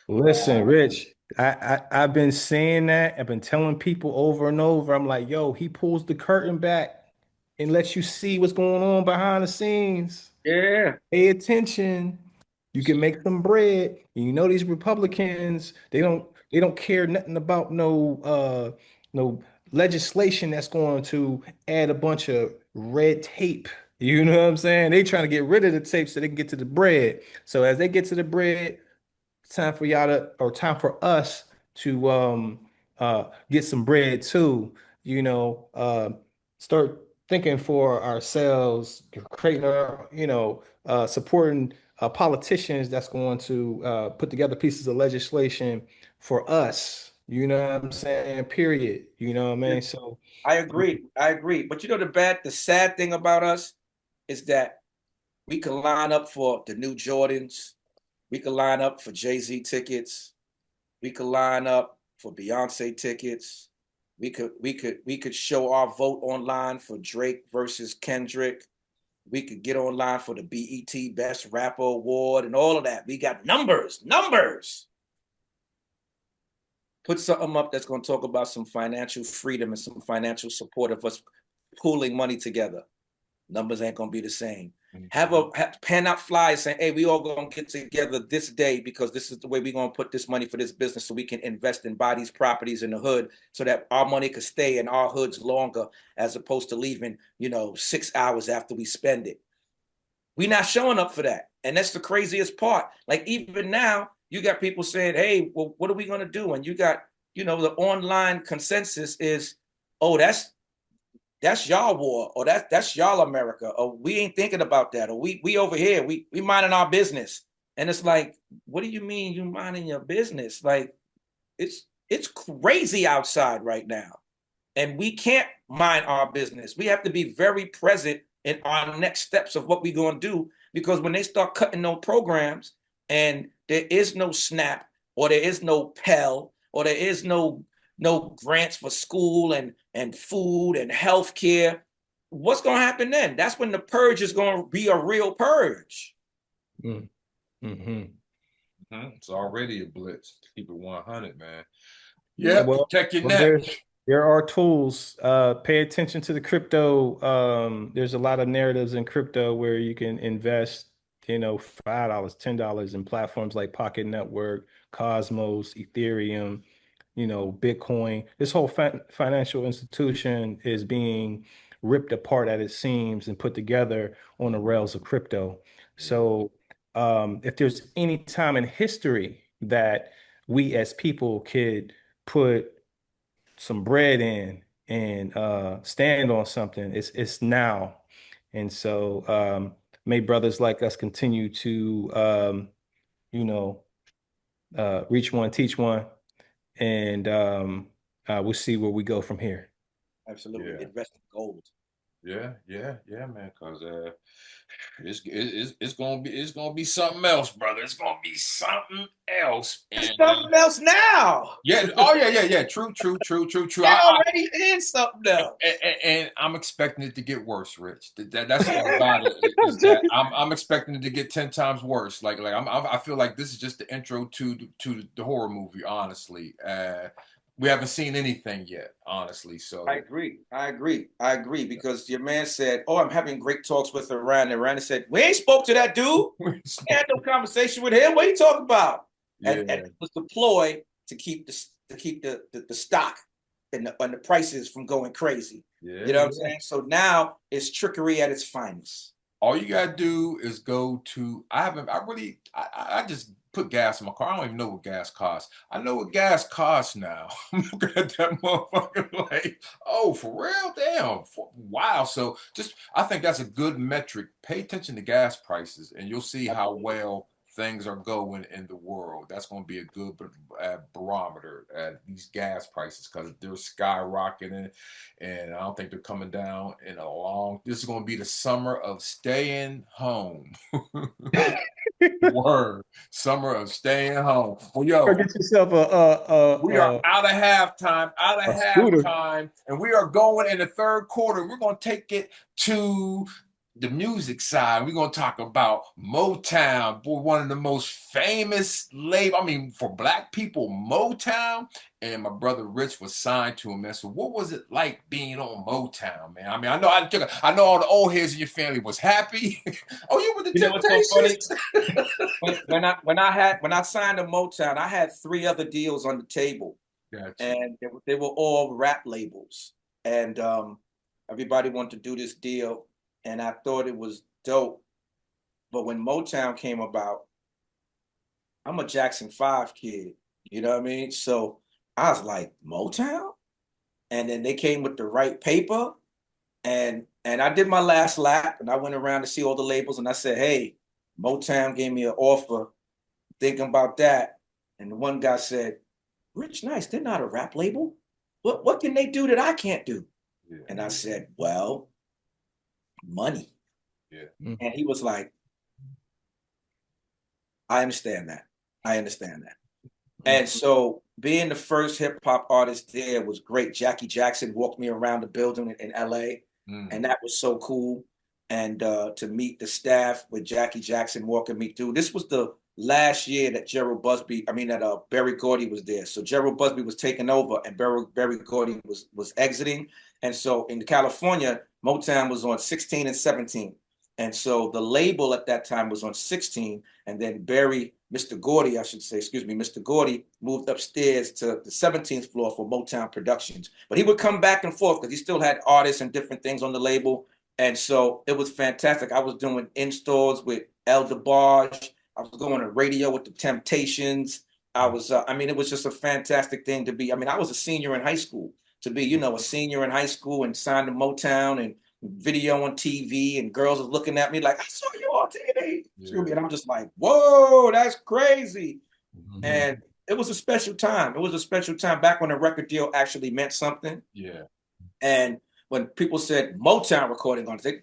Speaker 2: Listen, Rich, I've been saying that. I've been telling people over and over. I'm like, yo, he pulls the curtain back and lets you see what's going on behind the scenes.
Speaker 3: Yeah.
Speaker 2: Pay attention. You can make some bread. And you know these Republicans, they don't care nothing about no legislation that's going to add a bunch of red tape. You know what I'm saying? They trying to get rid of the tape so they can get to the bread. So as they get to the bread, time for y'all to, or time for us to get some bread too, start thinking for ourselves, creating our, supporting politicians that's going to put together pieces of legislation for us. You know what I'm saying? Period. You know what I mean? So
Speaker 3: I agree. I agree. But the sad thing about us is that we can line up for the new Jordans. We could line up for Jay-Z tickets. We could line up for Beyonce tickets. We could show our vote online for Drake versus Kendrick. We could get online for the BET Best Rapper Award and all of that. We got numbers. Put something up that's going to talk about some financial freedom and some financial support of us pooling money together. Numbers ain't going to be the same. Have pen out flyers saying, hey, we all going to get together this day because this is the way we're going to put this money for this business so we can invest and buy these properties in the hood so that our money could stay in our hoods longer as opposed to leaving, 6 hours after we spend it. We're not showing up for that. And that's the craziest part. Like even now, you got people saying, hey, well, what are we going to do? And you got, the online consensus is, oh, that's y'all war, or that's y'all America, or we ain't thinking about that, or we over here, we minding our business. And it's like, what do you mean you minding your business? Like it's crazy outside right now. And we can't mind our business. We have to be very present in our next steps of what we're going to do, because when they start cutting those programs and there is no SNAP or there is no Pell or there is no grants for school and food and health care, what's going to happen then? That's when the purge is going to be a real purge.
Speaker 2: Mm-hmm.
Speaker 1: It's already a blitz. Keep it 100, man.
Speaker 2: Yeah,
Speaker 1: Well, protect your neck.
Speaker 2: There are tools. Pay attention to the crypto. There's a lot of narratives in crypto where you can invest, $5, $10 in platforms like Pocket Network, Cosmos, Ethereum, Bitcoin. This whole financial institution is being ripped apart at its seams and put together on the rails of crypto. So, if there's any time in history that we as people could put some bread in and stand on something, it's now. And so may brothers like us continue to reach one, teach one, and we'll see where we go from here.
Speaker 3: Absolutely. Yeah. Invest in gold.
Speaker 1: Yeah, man. Because it's gonna be something else, brother. It's gonna be something else.
Speaker 3: It's something else now.
Speaker 1: Yeah. Oh yeah. True.
Speaker 3: I already in something else.
Speaker 1: And I'm expecting it to get worse, Rich. That's about it. Is that I'm expecting it to get 10 times worse. I feel like this is just the intro to the horror movie. Honestly, we haven't seen anything yet, honestly. So
Speaker 3: I agree because your man said, "Oh, I'm having great talks with Iran." And Iran said, "We ain't spoke to that dude. We had no conversation with him. What are you talking about?" And it was deployed to keep the stock and the prices from going crazy.
Speaker 1: Yeah,
Speaker 3: You know what I'm saying? So now it's trickery at its finest.
Speaker 1: all you gotta do is go to. I just put gas in my car. I don't even know what gas costs. I know what gas costs now. I'm looking at that motherfucker like, oh, for real? Damn. Wow. So I think that's a good metric. Pay attention to gas prices and you'll see how well things are going in the world. That's going to be a good barometer at these gas prices because they're skyrocketing, and I don't think they're coming down in a long. This is going to be the summer of staying home. Word, summer of staying home. Well,
Speaker 2: Go
Speaker 1: yo,
Speaker 2: get yourself
Speaker 1: we are out of halftime,
Speaker 2: a scooter.
Speaker 1: and we are going in the third quarter. We're going to take it to the music side. We're going to talk about Motown, boy, one of the most famous label. I mean, for black people, Motown. And my brother Rich was signed to him. Man, so what was it like being on Motown, man? I mean, I know all the old heads in your family was happy. Oh, you were the
Speaker 3: You know what's so funny?
Speaker 1: Temptations.
Speaker 3: When I signed to Motown, I had 3 other deals on the table,
Speaker 1: Gotcha.
Speaker 3: and they were all rap labels, and everybody wanted to do this deal, and I thought it was dope. But when Motown came about, I'm a Jackson 5 kid, you know what I mean? So I was like, Motown? And then they came with the right paper, and I did my last lap, and I went around to see all the labels, and I said, hey, Motown gave me an offer, thinking about that. And the one guy said, Rich Nice, they're not a rap label. What can they do that I can't do? Yeah. And I said, well, money. Yeah. And he was like, I understand that. And so being the first hip hop artist there was great. Jackie Jackson walked me around the building in LA, and that was so cool. And to meet the staff with Jackie Jackson walking me through. This was the last year that Berry Gordy was there. So Gerald Busby was taking over and Berry Gordy was exiting. And so in California, Motown was on 16 and 17. And so the label at that time was on 16. And then Mr. Gordy moved upstairs to the 17th floor for Motown Productions. But he would come back and forth because he still had artists and different things on the label. And so it was fantastic. I was doing installs with El DeBarge. I was going to radio with the Temptations. It was just a fantastic thing to be. I mean, I was a senior in high school. To be, a senior in high school and signed to Motown and video on TV, and girls are looking at me like, I saw you on TV. Yeah. And I'm just like, whoa, that's crazy. Mm-hmm. And it was a special time. It was a special time back when a record deal actually meant something.
Speaker 1: Yeah.
Speaker 3: And when people said Motown recording on it, they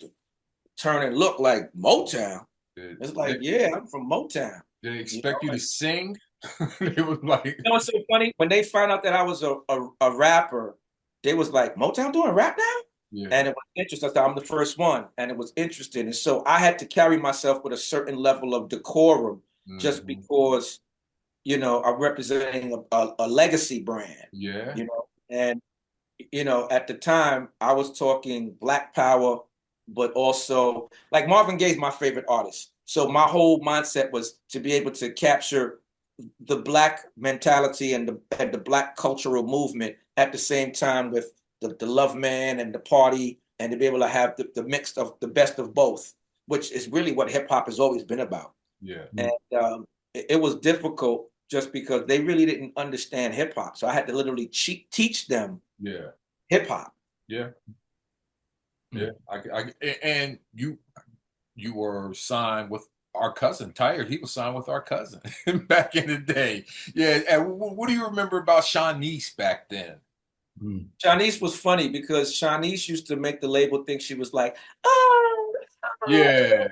Speaker 3: turn and look like Motown. It's like, yeah, I'm from Motown.
Speaker 1: Did they expect you to sing? It was like,
Speaker 3: it's so funny. When they found out that I was a rapper, they was like, Motown doing rap now? Yeah. And it was interesting. I thought I'm the first one, and it was interesting. And so I had to carry myself with a certain level of decorum, just because, I'm representing a legacy brand.
Speaker 1: Yeah.
Speaker 3: And at the time I was talking Black Power, but also like Marvin Gaye's my favorite artist. So my whole mindset was to be able to capture the Black mentality and the Black cultural movement at the same time with the love man and the party, and to be able to have the mix of the best of both, which is really what hip hop has always been about.
Speaker 1: Yeah.
Speaker 3: And it was difficult just because they really didn't understand hip hop. So I had to literally teach them hip hop.
Speaker 1: Yeah. Yeah. And you were signed with our cousin Tahir. He was signed with our cousin back in the day. Yeah. And what do you remember about Shanice back then?
Speaker 3: Shanice was funny because Shanice used to make the label think she was like, oh,
Speaker 1: yeah.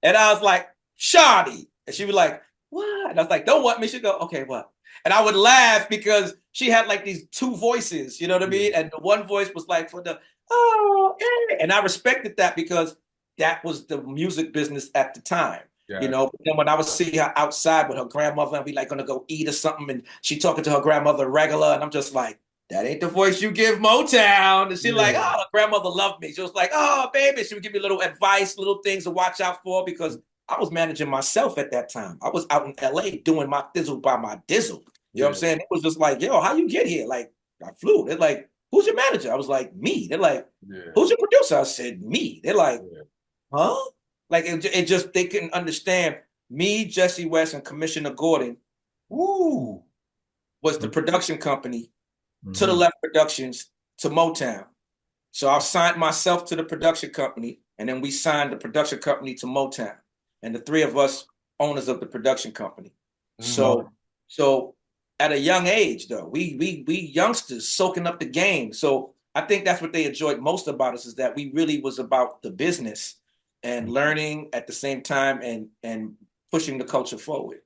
Speaker 3: And I was like, Shawty. And she was like, what? And I was like, don't want me. She'd go, okay, what? And I would laugh because she had like these 2 voices, you know what I mean? And the one voice was like for the, oh, yeah. And I respected that because that was the music business at the time. You know, but then when I would see her outside with her grandmother and we like gonna go eat or something, and she talking to her grandmother regular, and I'm just like, that ain't the voice you give Motown. And she like, oh, her grandmother loved me. She was like, oh, baby. She would give me little advice, little things to watch out for, because I was managing myself at that time. I was out in LA doing my thizzle by my dizzle. You know what I'm saying? It was just like, yo, how you get here? Like, I flew. They're like, who's your manager? I was like, me. They're like, who's your producer? I said, me. They're like, huh? Like, it just, they couldn't understand. Me, Jesse West, and Commissioner Gordon was the production company to the Left Productions to Motown. So I signed myself to the production company, and then we signed the production company to Motown. And the three of us owners of the production company. So at a young age, though, we youngsters soaking up the game. So I think that's what they enjoyed most about us, is that we really was about the business and learning at the same time and pushing the culture forward.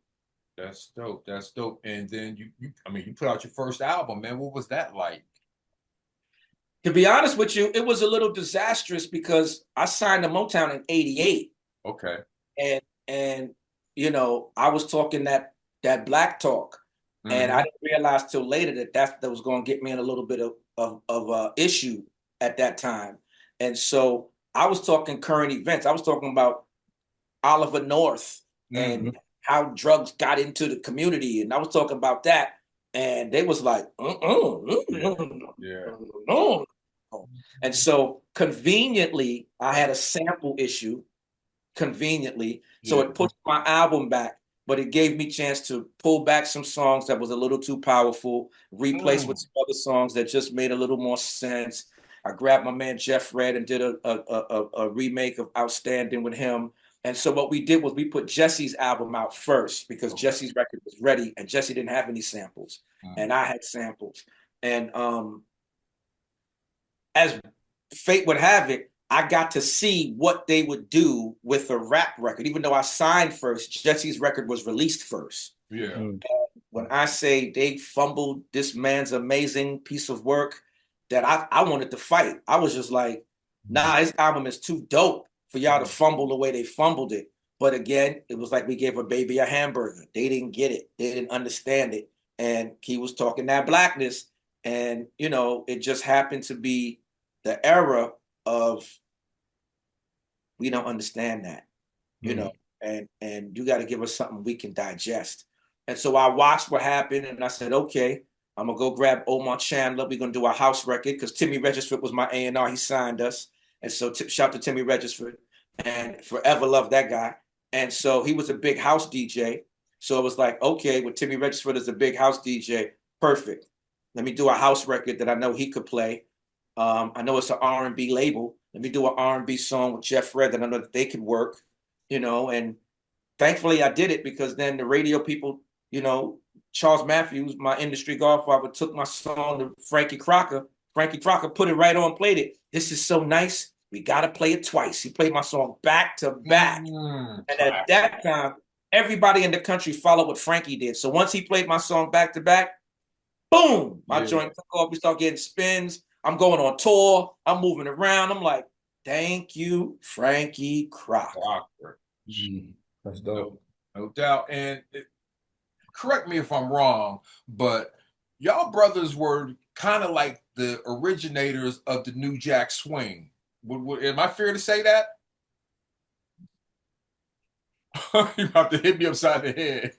Speaker 1: That's dope. That's dope. And then you put out your first album, man. What was that like?
Speaker 3: To be honest with you, it was a little disastrous because I signed to Motown in '88.
Speaker 1: Okay.
Speaker 3: And you know, I was talking that black talk, and I didn't realize till later that was going to get me in a little bit of issue at that time. And so I was talking current events. I was talking about Oliver North and how drugs got into the community, and I was talking about that, and they was like, And so conveniently, I had a sample issue. Conveniently, so it pushed my album back, but it gave me a chance to pull back some songs that was a little too powerful, replace with some other songs that just made a little more sense. I grabbed my man Jeff Red and did a remake of Outstanding with him. And so what we did was we put Jesse's album out first, because Jesse's record was ready and Jesse didn't have any samples, and I had samples. And as fate would have it, I got to see what they would do with a rap record. Even though I signed first, Jesse's record was released first. When I say they fumbled this man's amazing piece of work, that I wanted to fight. I was just like, nah, his album is too dope for y'all to fumble the way they fumbled it. But again, it was like we gave a baby a hamburger. They didn't get it. They didn't understand it. And he was talking that blackness. And, you know, it just happened to be the era of, we don't understand that, you know, and you got to give us something we can digest. And so I watched what happened, and I said, okay, I'm gonna go grab Omar Chandler. We're gonna do a house record, because Timmy Regisford was my A&R. He signed us, and so shout to Timmy Regisford, and forever love that guy. And so he was a big house DJ. So it was like, okay, with Timmy Regisford as a big house DJ, perfect. Let me do a house record that I know he could play. I know it's an R&B label. Let me do an R&B song with Jeff Red that I know that they could work, you know. And thankfully I did it, because then the radio people, you know, Charles Matthews, my industry godfather, took my song to Frankie Crocker. Frankie Crocker put it right on, played it. This is so nice. We got to play it twice. He played my song back to back. And at that time, everybody in the country followed what Frankie did. So once he played my song back to back, boom, my joint took off. We start getting spins. I'm going on tour. I'm moving around. I'm like, thank you, Frankie Crocker.
Speaker 2: That's dope.
Speaker 1: No doubt. And correct me if I'm wrong, but y'all brothers were kind of like the originators of the New Jack Swing. Am I fair to say that? You have to hit me upside the head.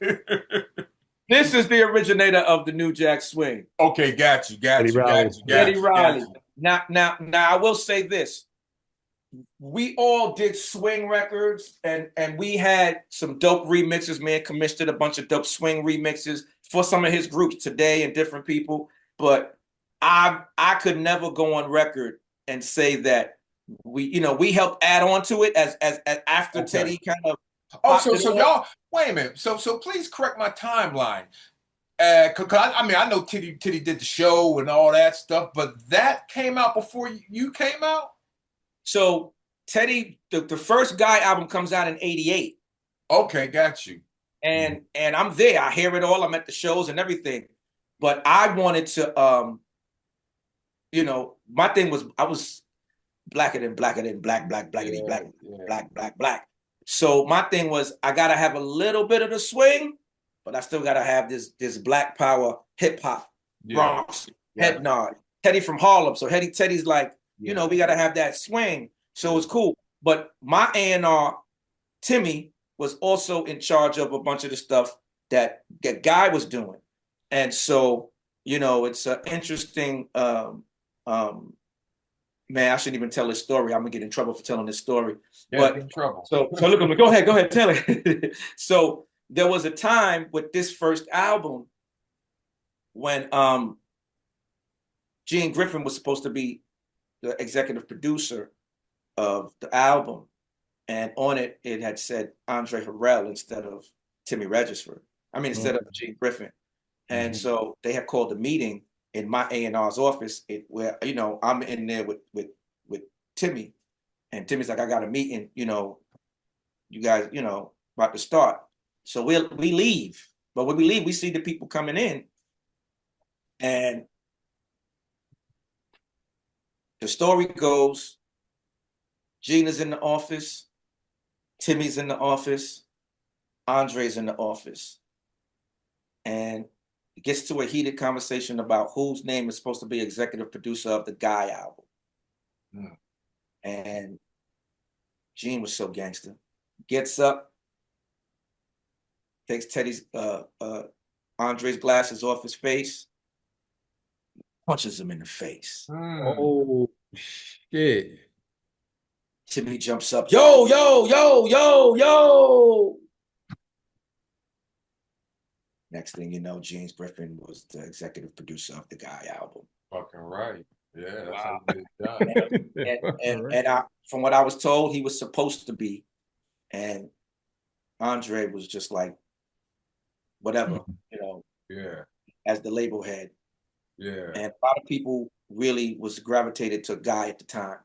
Speaker 3: This is the originator of the New Jack Swing.
Speaker 1: Okay, got you.
Speaker 3: Eddie Riley. Now, I will say this. We all did swing records, and we had some dope remixes. Man, commissioned a bunch of dope swing remixes for some of his groups today and different people. But I could never go on record and say that we helped add on to it as after Teddy kind of.
Speaker 1: Oh, so y'all, wait a minute. So please correct my timeline. Cause I know Titty did the show and all that stuff, but that came out before you came out?
Speaker 3: So Teddy, the first Guy album comes out in '88.
Speaker 1: Okay, got you.
Speaker 3: And I'm there. I hear it all. I'm at the shows and everything. But I wanted to, my thing was, I was blacker than black. So my thing was, I gotta have a little bit of the swing, but I still gotta have this Black Power hip hop Bronx head nod. Teddy from Harlem, so Teddy's like, you know, we gotta have that swing. So it's cool. But my A&R, Timmy, was also in charge of a bunch of the stuff that Guy was doing, and so you know, it's an interesting. Man, I shouldn't even tell this story. I'm gonna get in trouble for telling this story.
Speaker 1: Yeah, in trouble.
Speaker 3: So look at me. Go ahead, tell it. So there was a time with this first album when Gene Griffin was supposed to be the executive producer of the album, and on it had said Andre Harrell instead of Timmy Regisford. I mean, instead of Gene Griffin. And so they had called a meeting in my A&R's office where, you know, I'm in there with Timmy, and Timmy's like, I got a meeting, you know, you guys, you know, about to start. So we leave. But when we leave, we see the people coming in, and the story goes, Gina's in the office, Timmy's in the office, Andre's in the office. And it gets to a heated conversation about whose name is supposed to be executive producer of the Guy album. And Gene was so gangster. Gets up, takes Andre's glasses off his face, punches him in the face.
Speaker 2: Oh shit.
Speaker 3: Timmy jumps up, yo, yo, yo, yo, yo. Next thing you know, James Griffin was the executive producer of the Guy album.
Speaker 1: Fucking right. Yeah, that's how you get it done.
Speaker 3: And from what I was told, he was supposed to be. And Andre was just like, whatever, you know, as the label head.
Speaker 1: Yeah.
Speaker 3: And a lot of people really was gravitated to Guy at the time.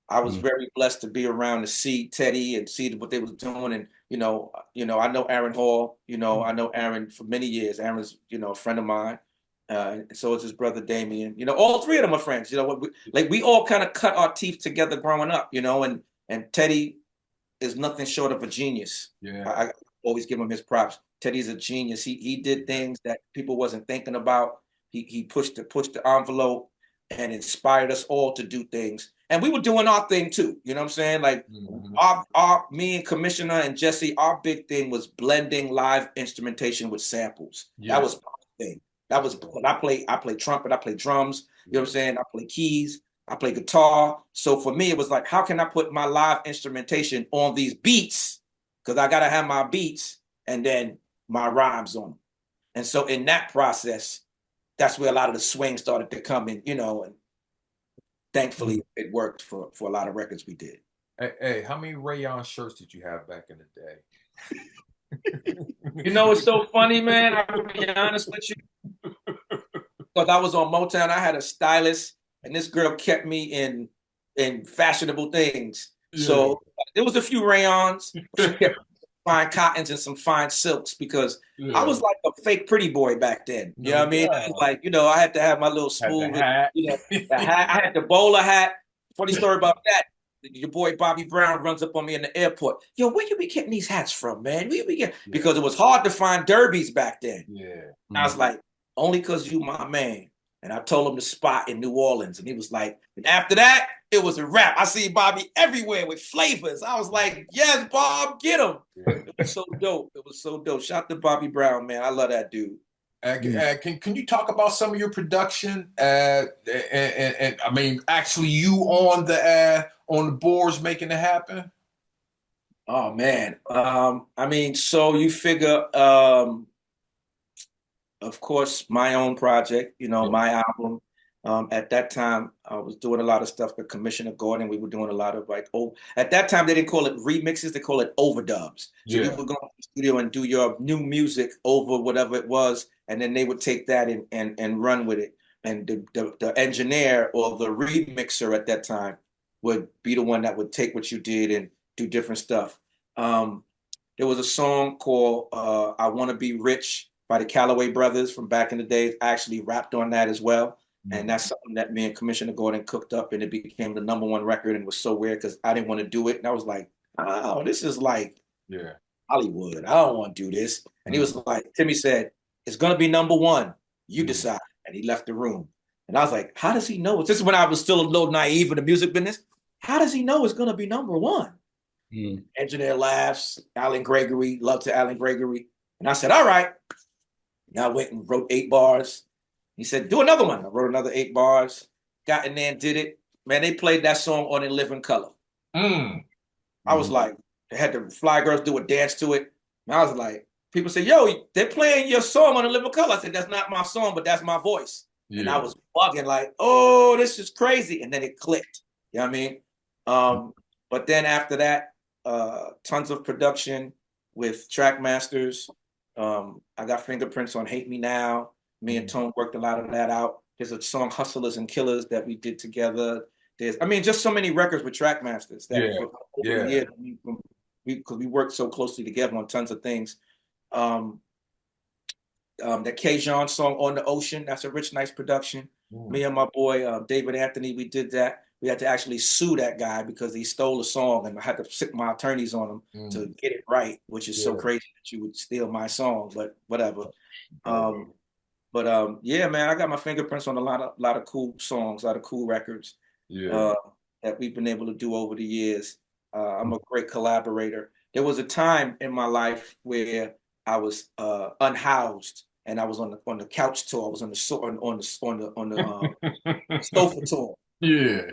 Speaker 3: I was very blessed to be around to see Teddy and see what they was doing. And, you know, I know Aaron Hall, you know, I know Aaron for many years. Aaron's, you know, a friend of mine. And so is his brother Damien. You know, all three of them are friends. You know, we all kind of cut our teeth together growing up, you know, and Teddy is nothing short of a genius.
Speaker 1: Yeah.
Speaker 3: I always give him his props. Teddy's a genius. He did things that people wasn't thinking about. He pushed the envelope and inspired us all to do things. And we were doing our thing too. You know what I'm saying? Like me and Commissioner and Jesse, our big thing was blending live instrumentation with samples. That was our thing. That was when I play trumpet, I play drums, you know what I'm saying? I play keys, I play guitar. So for me, it was like, how can I put my live instrumentation on these beats? Because I gotta have my beats and then my rhymes on them. And so in that process, that's where a lot of the swing started to come in, you know, and thankfully it worked for a lot of records we did.
Speaker 1: Hey, how many rayon shirts did you have back in the day?
Speaker 3: You know, it's so funny, man. I'm gonna be honest with you. Because I was on Motown, I had a stylist, and this girl kept me in fashionable things. Yeah. So there was a few rayons. She kept fine cottons and some fine silks because I was like a fake pretty boy back then. You know what I mean? I was like, you know, I had to have my little smooth hat. You know, the hat. I had the bowler hat. Funny story about that. Your boy Bobby Brown runs up on me in the airport. Yo, where you be getting these hats from, man? Where you be getting? Because it was hard to find derbies back then.
Speaker 1: Yeah.
Speaker 3: And I was like, only because you my man. And I told him the spot in New Orleans. And he was like, and after that, it was a wrap. I see Bobby everywhere with flavors. I was like, yes, Bob, get him. Yeah. It was so dope. It was so dope. Shout out to Bobby Brown, man. I love that dude.
Speaker 1: Can you talk about some of your production? And I mean, actually, you on the boards making it happen?
Speaker 3: Oh man, I mean, so you figure, of course, my own project. You know, my album. At that time, I was doing a lot of stuff with Commissioner Gordon. We were doing a lot of like, at that time, they didn't call it remixes, they call it overdubs. So you would go to the studio and do your new music over whatever it was, and then they would take that and run with it. And the engineer or the remixer at that time would be the one that would take what you did and do different stuff. There was a song called I Want to Be Rich by the Calloway Brothers from back in the day. I actually rapped on that as well. And that's something that me and Commissioner Gordon cooked up, and it became the #1 record. And it was so weird because I didn't want to do it. And I was like, oh, this is like
Speaker 1: Yeah.
Speaker 3: Hollywood. I don't want to do this. And he
Speaker 1: Mm.
Speaker 3: was like, Timmy said, it's going to be number one. You
Speaker 1: Mm.
Speaker 3: decide. And he left the room. And I was like, how does he know? This is when I was still a little naive in the music business. How does he know it's going to be number one?
Speaker 2: Mm.
Speaker 3: Engineer laughs. Alan Gregory, love to Alan Gregory. And I said, all right. And I went and wrote 8 bars. He said, do another one. I wrote another 8 bars. Got in there and did it. Man, they played that song on In Living Color.
Speaker 1: Mm.
Speaker 3: I was like, they had the Fly Girls do a dance to it. And I was like, people say, yo, they're playing your song on In Living Color. I said, that's not my song, but that's my voice.
Speaker 1: Yeah.
Speaker 3: And I was bugging like, oh, this is crazy. And then it clicked. You know what I mean? But then after that, tons of production with track masters. I got fingerprints on Hate Me Now. Me and Tone worked a lot of that out. There's a song Hustlers and Killers that we did together. Just so many records with track masters that over the years, because we worked so closely together on tons of things. That K-Jean song On the Ocean, that's a Rich Nice production. Me and my boy David Anthony, we did that. We had to actually sue that guy because he stole a song, and I had to sit my attorneys on him to get it right, which is so crazy that you would steal my song, but whatever. Yeah, man, I got my fingerprints on a lot of cool songs, a lot of cool records that we've been able to do over the years. I'm a great collaborator. There was a time in my life where I was unhoused, and I was on the couch tour. I was on the sofa tour.
Speaker 1: Yeah.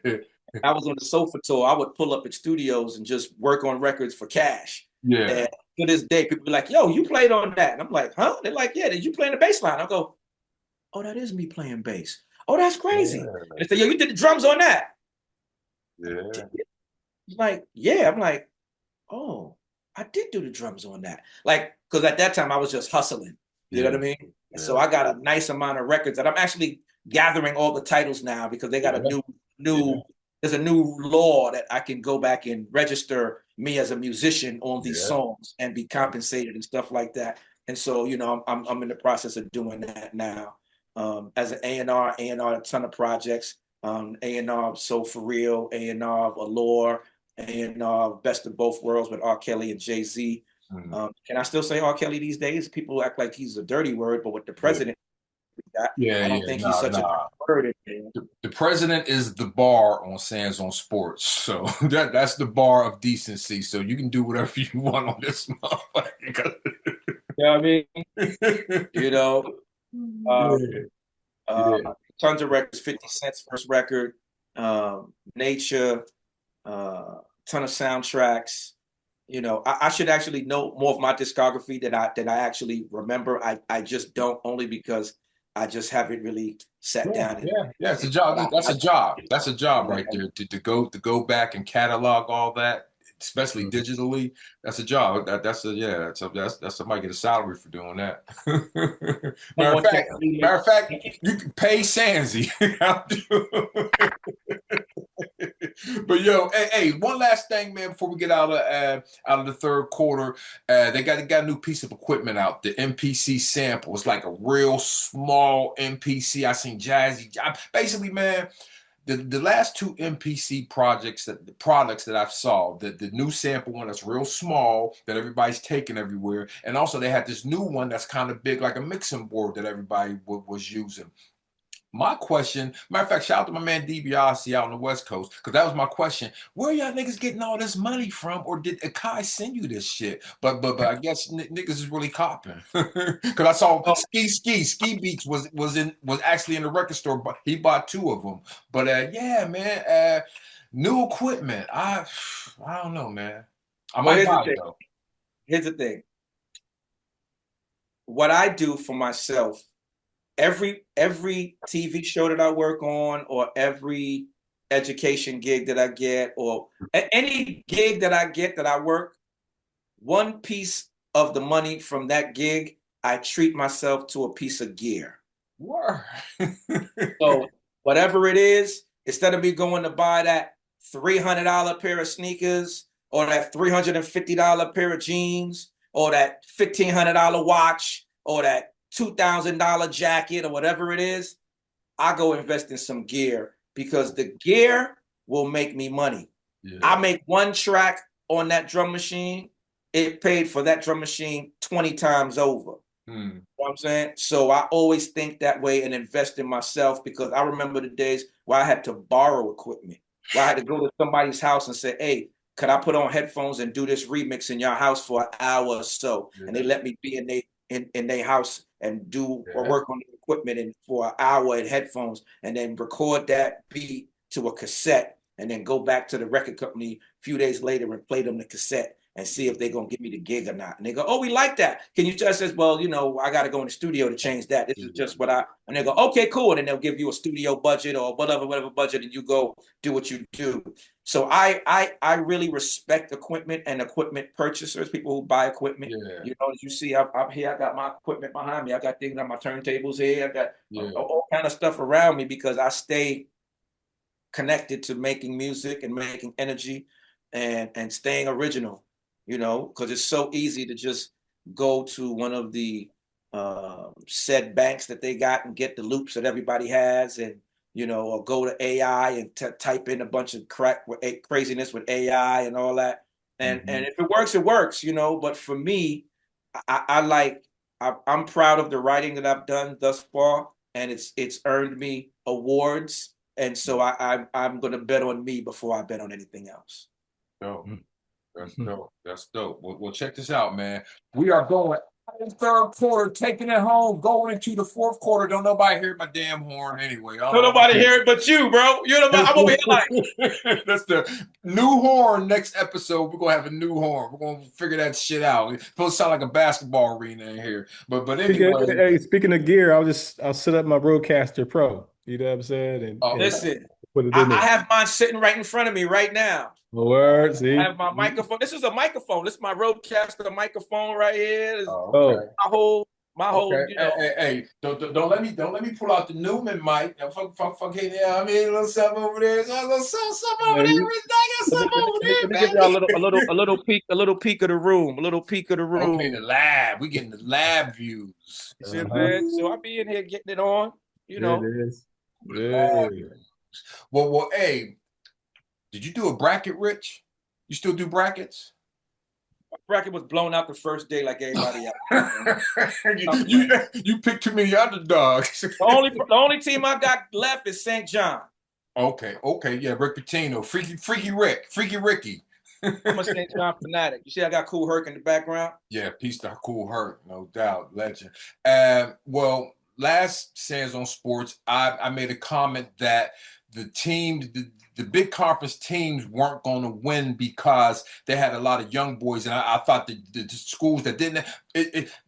Speaker 3: I was on the sofa tour. I would pull up at studios and just work on records for cash.
Speaker 1: Yeah.
Speaker 3: And to this day, people be like, "Yo, you played on that?" And I'm like, "Huh?" They're like, "Yeah, did you play the bass line?" I go, "Oh, that is me playing bass. Oh, that's crazy."
Speaker 1: Yeah.
Speaker 3: They say, "Yo, you did the drums on that?"
Speaker 1: Yeah.
Speaker 3: He's like, "Yeah." I'm like, "Oh, I did do the drums on that." Like, because at that time I was just hustling. You know what I mean? And so I got a nice amount of records that I'm actually gathering all the titles now because they got a new there's a new law that I can go back and register me as a musician on these songs and be compensated and stuff like that. And so, you know, I'm in the process of doing that now. As an A&R, a ton of projects. A&R So For Real, A&R Allure, A&R Best of Both Worlds with R. Kelly and Jay-Z. Can I still say R. Kelly these days? People act like he's a dirty word, but with the president, I don't think he's such a word.
Speaker 1: The president is the bar on Sands on Sports. So that's the bar of decency. So you can do whatever you want on this motherfucker.
Speaker 3: You know what I mean? You know, tons of records, 50 Cent's first record, Nature, ton of soundtracks. You know, I should actually know more of my discography that I actually remember. I just don't, only because I just haven't really sat down.
Speaker 1: It's a job. That's a job. That's a job right there. To go back and catalog all that, especially digitally. That's a job. That's somebody get a salary for doing that. Matter of fact, you can pay Sansi. But yo, hey, one last thing, man, before we get out of the third quarter, they got a new piece of equipment out, the MPC sample. It's like a real small MPC. I seen Jazzy. Basically, man, the last 2 MPC products that I've saw, the new sample one that's real small that everybody's taking everywhere, and also they had this new one that's kind of big, like a mixing board that everybody was using. My question, matter of fact, shout out to my man DiBiase out on the West Coast, because that was my question. Where y'all niggas getting all this money from, or did Akai send you this shit? But I guess niggas is really copping. Because I saw Ski Beats was actually in the record store, but he bought 2 of them. But yeah, man, new equipment. I don't know, man. I might buy it though.
Speaker 3: Here's the thing. What I do for myself, every TV show that I work on, or every education gig that I get, or any gig that I get that I work, one piece of the money from that gig, I treat myself to a piece of gear. So whatever it is, instead of me going to buy that $300 pair of sneakers, or that $350 pair of jeans, or that $1,500 watch, or that $2,000 jacket, or whatever it is, I go invest in some gear, because the gear will make me money. I make one track on that drum machine, it paid for that drum machine 20 times over. You know what I'm saying? So I always think that way and invest in myself, because I remember the days where I had to borrow equipment, where I had to go to somebody's house and say, hey, could I put on headphones and do this remix in your house for an hour or so?
Speaker 1: Yeah.
Speaker 3: And they let me be in their house and do or work on the equipment and for an hour in headphones, and then record that beat to a cassette, and then go back to the record company a few days later and play them the cassette and see if they're going to give me the gig or not. And they go, oh, we like that. Can you just say, well, you know, I got to go in the studio to change that. This is just what and they go, okay, cool. And then they'll give you a studio budget or whatever budget, and you go do what you do. So I really respect equipment and equipment purchasers, people who buy equipment.
Speaker 1: Yeah.
Speaker 3: You know, as you see, I'm here, I got my equipment behind me. I got things on my turntables here. I got all kind of stuff around me, because I stay connected to making music and making energy and staying original, you know, because it's so easy to just go to one of the said banks that they got and get the loops that everybody has, and, you know, or go to AI and type in a bunch of craziness with AI and all that. And if it works, it works, you know. But for me, I'm proud of the writing that I've done thus far, and it's earned me awards. And so I'm going to bet on me before I bet on anything else.
Speaker 1: Dope. That's dope. That's dope. Well, check this out, man. We are going third quarter, taking it home, going into the fourth quarter. Don't nobody hear my damn horn anyway.
Speaker 3: Don't nobody hear it but you, bro. I'm over here like.
Speaker 1: That's the new horn. Next episode, we're gonna have a new horn. We're gonna figure that shit out. It's supposed to sound like a basketball arena in here. But anyway.
Speaker 2: Speaking of gear, I'll set up my Rodecaster Pro. You know what I'm saying? And
Speaker 3: listen, I have mine sitting right in front of me right now.
Speaker 2: Word, see?
Speaker 3: I have my microphone. This is a microphone. This is my Rodecaster microphone right here.
Speaker 1: Okay.
Speaker 3: My whole, you know.
Speaker 1: Hey, don't let me pull out the Newman mic. Fuck it, yeah. I mean, a little something over there. Something over there.
Speaker 3: Let me give y'all a little peek of the room. A little peek of the room.
Speaker 1: Okay, the lab. We getting the lab views.
Speaker 3: You see what I'm saying? So I'll be in here getting it on. You know.
Speaker 2: It is. Yeah.
Speaker 1: Well, hey, did you do a bracket, Rich? You still do brackets?
Speaker 3: My bracket was blown out the first day like everybody else.
Speaker 1: you picked too many underdogs.
Speaker 3: The only team I got left is St. John.
Speaker 1: Okay, yeah, Rick Pitino, Freaky Ricky.
Speaker 3: I'm a St. John fanatic. You see, I got Cool Herc in the background.
Speaker 1: Yeah, peace to Cool Herc, no doubt, legend. Well, last Sands on Sports, I made a comment that the team, the big conference teams weren't going to win because they had a lot of young boys, and I thought the schools that didn't.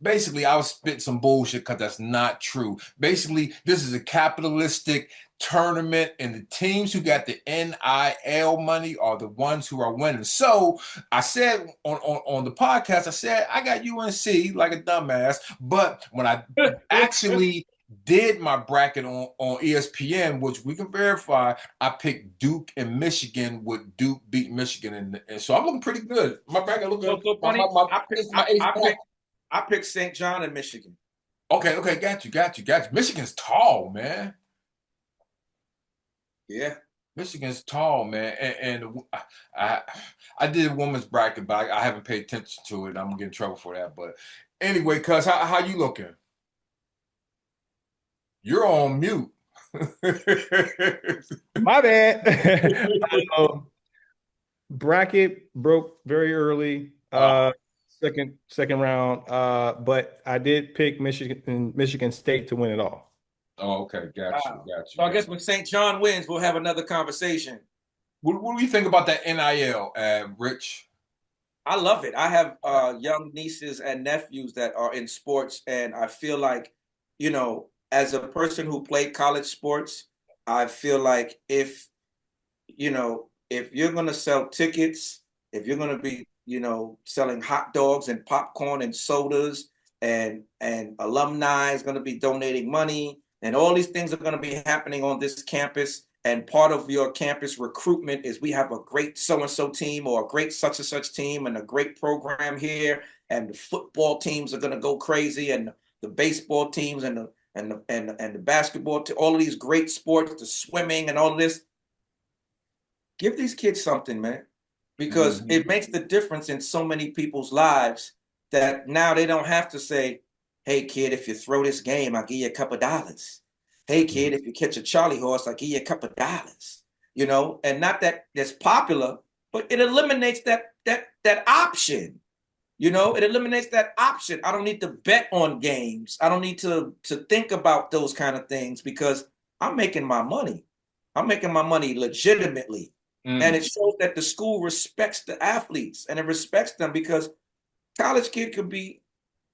Speaker 1: Basically, I was spitting some bullshit because that's not true. Basically, this is a capitalistic tournament, and the teams who got the NIL money are the ones who are winning. So I said on the podcast, I said I got UNC like a dumbass, but when I actually did my bracket on ESPN, which we can verify, I picked Duke and Michigan, with Duke beat Michigan, and so I'm looking pretty good. My bracket looking
Speaker 3: so funny. I picked St. John and Michigan.
Speaker 1: Okay, got you. Michigan's tall, man.
Speaker 3: Yeah,
Speaker 1: Michigan's tall, man, and I did a women's bracket, but I haven't paid attention to it. I'm gonna get in trouble for that. But anyway, cuz how you looking? You're on mute.
Speaker 2: My bad. Bracket broke very early, second round. But I did pick Michigan State to win it all.
Speaker 1: Oh, okay, got you.
Speaker 3: So I guess when St. John wins, we'll have another conversation.
Speaker 1: What do you think about that NIL, Rich?
Speaker 3: I love it. I have young nieces and nephews that are in sports, and I feel like, you know, as a person who played college sports, I feel like if you're going to sell tickets, if you're going to be, you know, selling hot dogs and popcorn and sodas, and alumni is going to be donating money, and all these things are going to be happening on this campus. And part of your campus recruitment is we have a great so-and-so team or a great such and such team and a great program here. And the football teams are going to go crazy, and the baseball teams and the basketball, all of these great sports, the swimming and all of this. Give these kids something, man. because it makes the difference in so many people's lives that now they don't have to say, hey, kid, if you throw this game, I'll give you a couple dollars. Hey, kid, if you catch a Charlie horse, I'll give you a couple dollars. You know, and not that that's popular, but it eliminates that option. You know, it eliminates that option. I don't need to bet on games. I don't need to think about those kind of things because I'm making my money. I'm making my money legitimately. And it shows that the school respects the athletes and it respects them because college kid could be,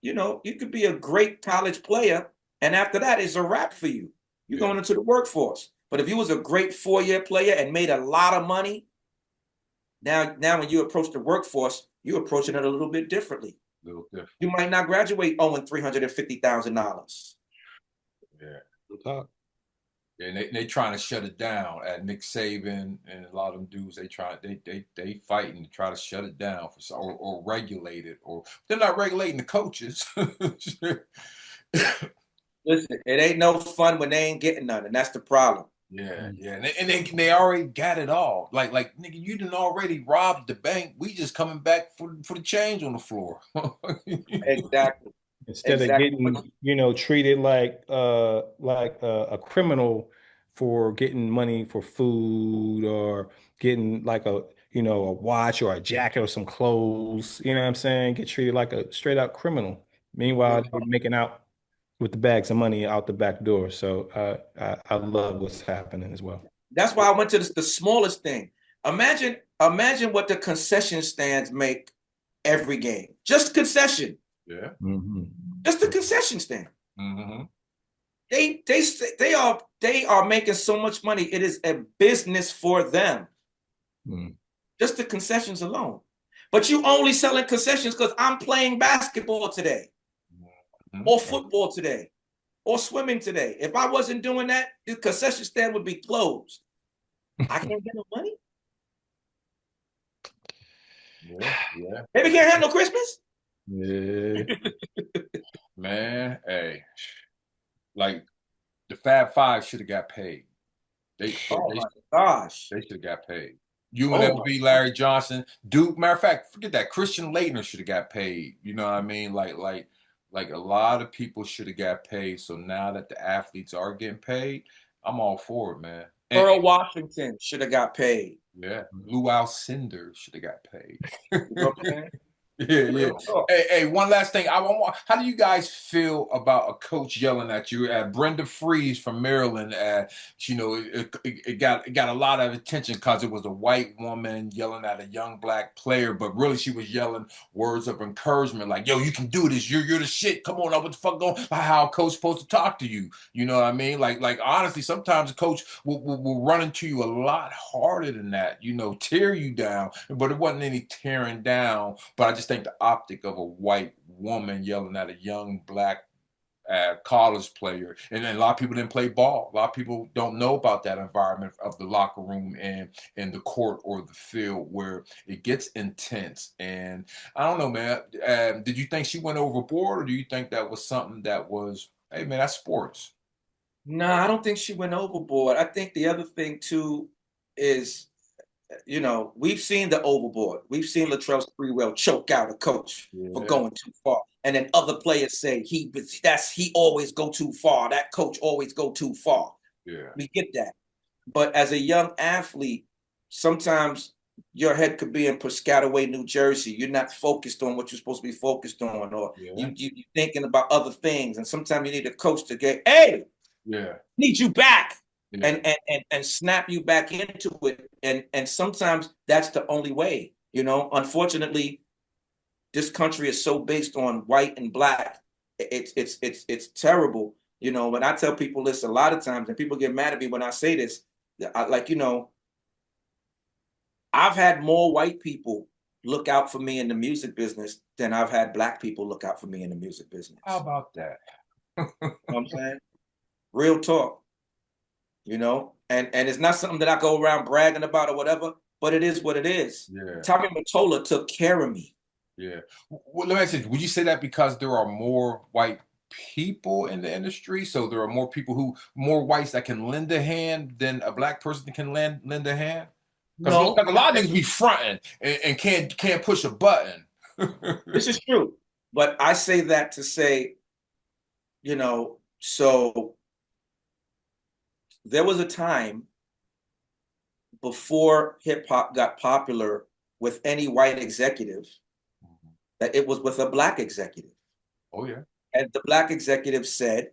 Speaker 3: you know, you could be a great college player. And after that, it's a wrap for you. You're going into the workforce. But if you was a great 4-year player and made a lot of money, now when you approach the workforce, you're approaching it a little bit differently. You might not graduate owing $350,000.
Speaker 1: Yeah. Yeah, and they trying to shut it down at Nick Saban and a lot of them dudes. They fighting to try to shut it down or regulate it, or they're not regulating the coaches.
Speaker 3: Listen, it ain't no fun when they ain't getting none, and that's the problem.
Speaker 1: Yeah, and they already got it all. Like nigga, you done already robbed the bank. We just coming back for the change on the floor.
Speaker 3: Exactly.
Speaker 2: Instead of getting, you know, treated like a criminal for getting money for food or getting like a, you know, a watch or a jacket or some clothes, you know what I'm saying? Get treated like a straight out criminal. Meanwhile, they're making out with the bags of money out the back door. So I love what's happening as well.
Speaker 3: That's why I went to the smallest thing. Imagine what the concession stands make every game. Just concession.
Speaker 1: Yeah.
Speaker 3: Just the concession stand. They are making so much money. It is a business for them. Just the concessions alone. But you only selling concessions because I'm playing basketball today, or football today, or swimming today. If I wasn't doing that, the concession stand would be closed. I can't get no money.
Speaker 1: Yeah.
Speaker 3: Maybe can't have no Christmas.
Speaker 2: Yeah.
Speaker 1: Man, hey, like the Fab Five should have got paid.
Speaker 3: Oh my gosh.
Speaker 1: They should have got paid. UNLV, Larry Johnson, Duke. Matter of fact, forget that. Christian Laettner should have got paid. You know what I mean? Like a lot of people should have got paid. So now that the athletes are getting paid, I'm all for it, man.
Speaker 3: Earl Washington should have got paid.
Speaker 1: Yeah. Lou Alcindor should have got paid.
Speaker 3: You know what I'm saying?
Speaker 1: Yeah. Hey, one last thing. How do you guys feel about a coach yelling at you? Brenda Freeze from Maryland. You know, it got a lot of attention because it was a white woman yelling at a young black player, but really she was yelling words of encouragement, like, "Yo, you can do this. You're the shit. Come on, what the fuck going? How a coach supposed to talk to you? You know what I mean? Like honestly, sometimes a coach will run into you a lot harder than that. You know, tear you down. But it wasn't any tearing down. But I just think the optic of a white woman yelling at a young black college player, and then a lot of people didn't play ball. A lot of people don't know about that environment of the locker room and in the court or the field where it gets intense. And I don't know, man. Did you think she went overboard, or do you think that was something that was, hey, man, that's sports?
Speaker 3: No, I don't think she went overboard. I think the other thing too is, you know, we've seen the overboard. We've seen Latrell Sprewell choke out a coach for going too far. And then other players say he always go too far. That coach always go too far.
Speaker 1: Yeah.
Speaker 3: We get that. But as a young athlete, sometimes your head could be in Piscataway, New Jersey. You're not focused on what you're supposed to be focused on, or you're thinking about other things. And sometimes you need a coach to get, hey, need you back. And snap you back into it. And sometimes that's the only way. You know, unfortunately, this country is so based on white and black. It's terrible. You know, when I tell people this a lot of times, and people get mad at me when I say this, you know, I've had more white people look out for me in the music business than I've had black people look out for me in the music business.
Speaker 1: How about that?
Speaker 3: You know what I'm saying? Real talk. You know, and it's not something that I go around bragging about or whatever, but it is what it is.
Speaker 1: Yeah.
Speaker 3: Tommy Mottola took care of me.
Speaker 1: Yeah. Well, let me ask you, would you say that because there are more white people in the industry, so there are more whites that can lend a hand than a black person can lend a hand? Because
Speaker 3: No,
Speaker 1: a lot of niggas be fronting and can't push a button.
Speaker 3: this is true. But I say that to say, so there was a time before hip hop got popular with any white executive that it was with a black executive.
Speaker 1: Oh yeah.
Speaker 3: And the black executive said,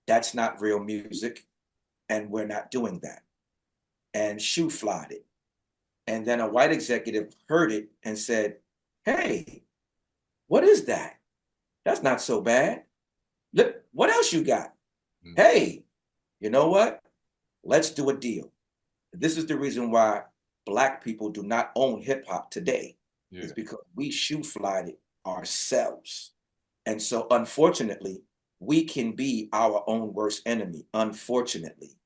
Speaker 3: that's not real music, and we're not doing that. And shoe flied it. And then a white executive heard it and said, hey, what is that? That's not so bad. Look, what else you got?
Speaker 1: Mm.
Speaker 3: Hey, you know what? Let's do a deal. This is the reason why black people do not own hip hop today.
Speaker 1: Yeah.
Speaker 3: It's because we shoe flied it ourselves. And so, unfortunately, we can be our own worst enemy, unfortunately.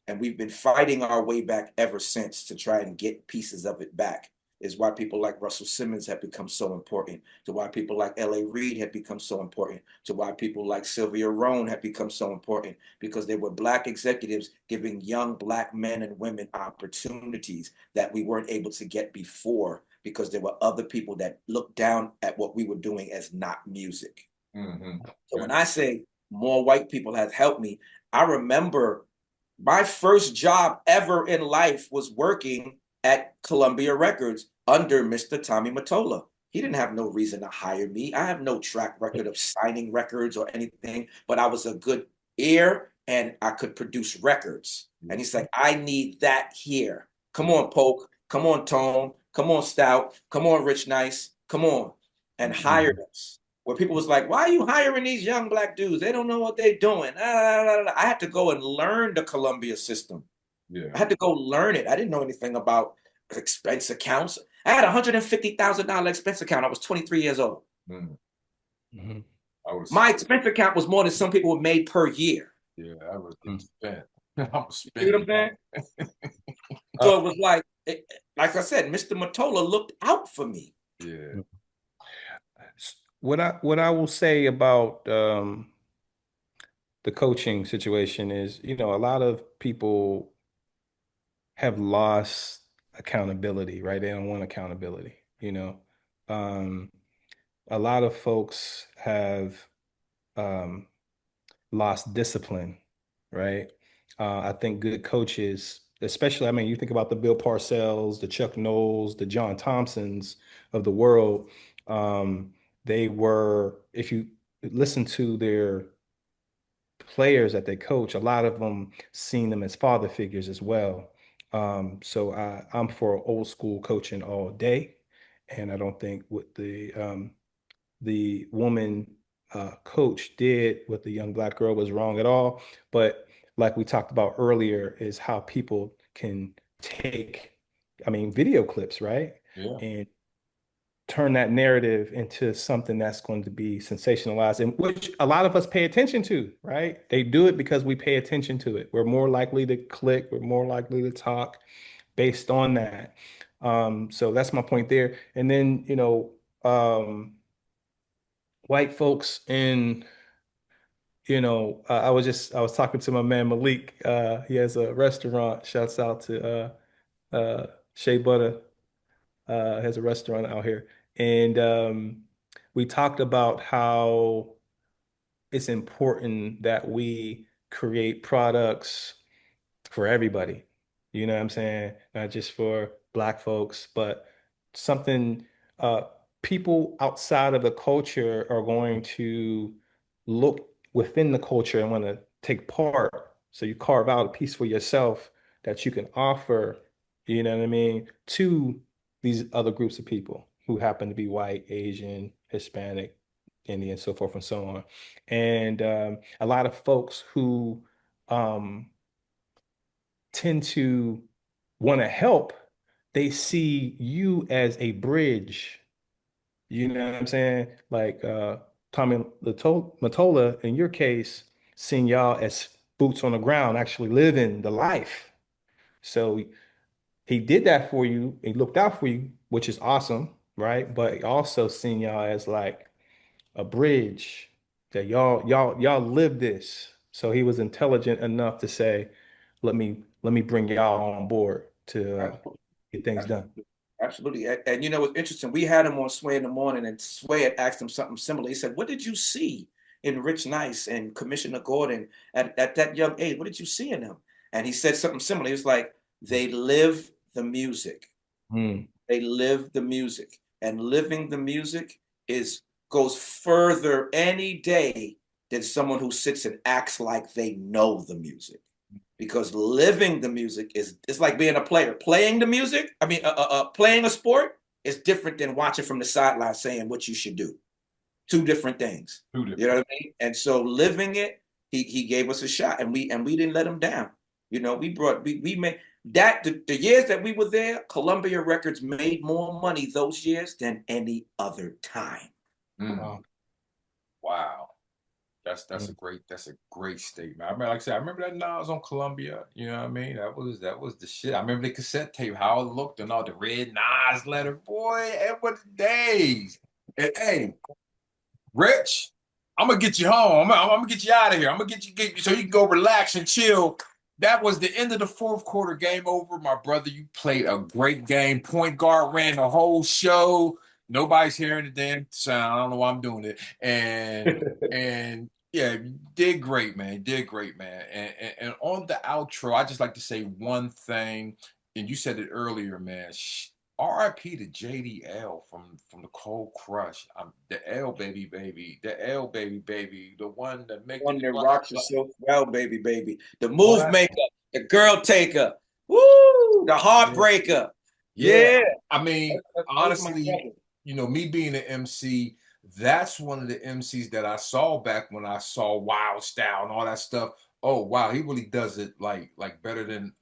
Speaker 3: And we've been fighting our way back ever since to try and get pieces of it back. Is why people like Russell Simmons have become so important, to why people like L.A. Reid have become so important, to why people like Sylvia Rhone have become so important, because they were black executives giving young black men and women opportunities that we weren't able to get before, because there were other people that looked down at what we were doing as not music.
Speaker 1: Mm-hmm.
Speaker 3: So when I say more white people have helped me, I remember my first job ever in life was working at Columbia Records under Mr. Tommy Mottola. He didn't have no reason to hire me. I have no track record of signing records or anything, but I was a good ear and I could produce records. And he's like, I need that here. Come on, Polk. Come on, Tone. Come on, Stout. Come on, Rich Nice. Come on. And hired us. Where people was like, why are you hiring these young black dudes? They don't know what they're doing. I had to go and learn the Columbia system.
Speaker 1: Yeah.
Speaker 3: I had to go learn it. I didn't know anything about expense accounts. I had a $150,000 expense account. I was 23 years old.
Speaker 1: Mm-hmm.
Speaker 3: My expense account was more than some people have made per year.
Speaker 1: Yeah, I was spent. I'm
Speaker 3: You see what I'm saying? So it was like I said, Mr. Mottola looked out for me.
Speaker 1: Yeah.
Speaker 2: What I will say about the coaching situation is, a lot of people have lost accountability, right? They don't want accountability, Um, a lot of folks have um, lost discipline, right? I think good coaches, especially, I mean, you think about the Bill Parcells, the Chuck Knowles, the John Thompsons of the world. They were, if you listen to their players that they coach, a lot of them seen them as father figures as well. So I'm for old school coaching all day, and I don't think what the woman coach did with the young black girl was wrong at all. But like we talked about earlier, is how people can take, I mean, video clips, right?
Speaker 1: Yeah.
Speaker 2: And turn that narrative into something that's going to be sensationalized, and which a lot of us pay attention to, right? They do it because we pay attention to it. We're more likely to click, we're more likely to talk based on that. So that's my point there. And then, white folks in, I was talking to my man Malik. He has a restaurant. Shouts out to Shea Butter. Has a restaurant out here, and we talked about how it's important that we create products for everybody. You know what I'm saying? Not just for black folks, but something uh, people outside of the culture are going to look within the culture and want to take part. So you carve out a piece for yourself that you can offer, you know what I mean, to these other groups of people who happen to be white, Asian, Hispanic, Indian, so forth and so on. And a lot of folks who um, tend to want to help, they see you as a bridge. You know what I'm saying? Like Tommy Matola, in your case, seeing y'all as boots on the ground, actually living the life. So he did that for you. He looked out for you, which is awesome, right? But he also seeing y'all as like a bridge that y'all live this. So he was intelligent enough to say, let me bring y'all on board to get things done.
Speaker 3: Absolutely. And you know what's interesting? We had him on Sway in the Morning, and Sway had asked him something similar. He said, "What did you see in Rich Nice and Commissioner Gordon at that young age? What did you see in them?" And he said something similar. He was like, "They live the music. They live the music. And living the music goes further any day than someone who sits and acts like they know the music." Because living the music it's like being a player. Playing the music, playing a sport is different than watching from the sideline saying what you should do. Two different things. You know what I mean? And so living it, he gave us a shot, and we didn't let him down. You know, we made that the years that we were there, Columbia Records made more money those years than any other time.
Speaker 1: Wow. That's a great statement. I mean, like I said, I remember that Nas on Columbia. You know what I mean? That was the shit. I remember the cassette tape, how it looked, and all the red Nas letter. Boy, it was the days. And hey, Rich, I'm gonna get you home. I'm gonna get you out of here. I'm gonna get you so you can go relax and chill. That was the end of the fourth quarter. Game over, my brother. You played a great game. Point guard ran the whole show. Nobody's hearing the damn sound. I don't know why I'm doing it. And yeah, you did great, man. You did great, man. And on the outro, I just like to say one thing. And you said it earlier, man. RIP to JDL from the Cold Crush. The L baby, the one that make
Speaker 3: One
Speaker 1: it
Speaker 3: that
Speaker 1: rock.
Speaker 3: rocks yourself well, baby. The move maker, the girl taker, woo, the heartbreaker. Yeah.
Speaker 1: I mean,
Speaker 3: That's
Speaker 1: honestly, you know, me being an MC, that's one of the MCs that I saw back when I saw Wild Style and all that stuff. Oh wow, he really does it like better than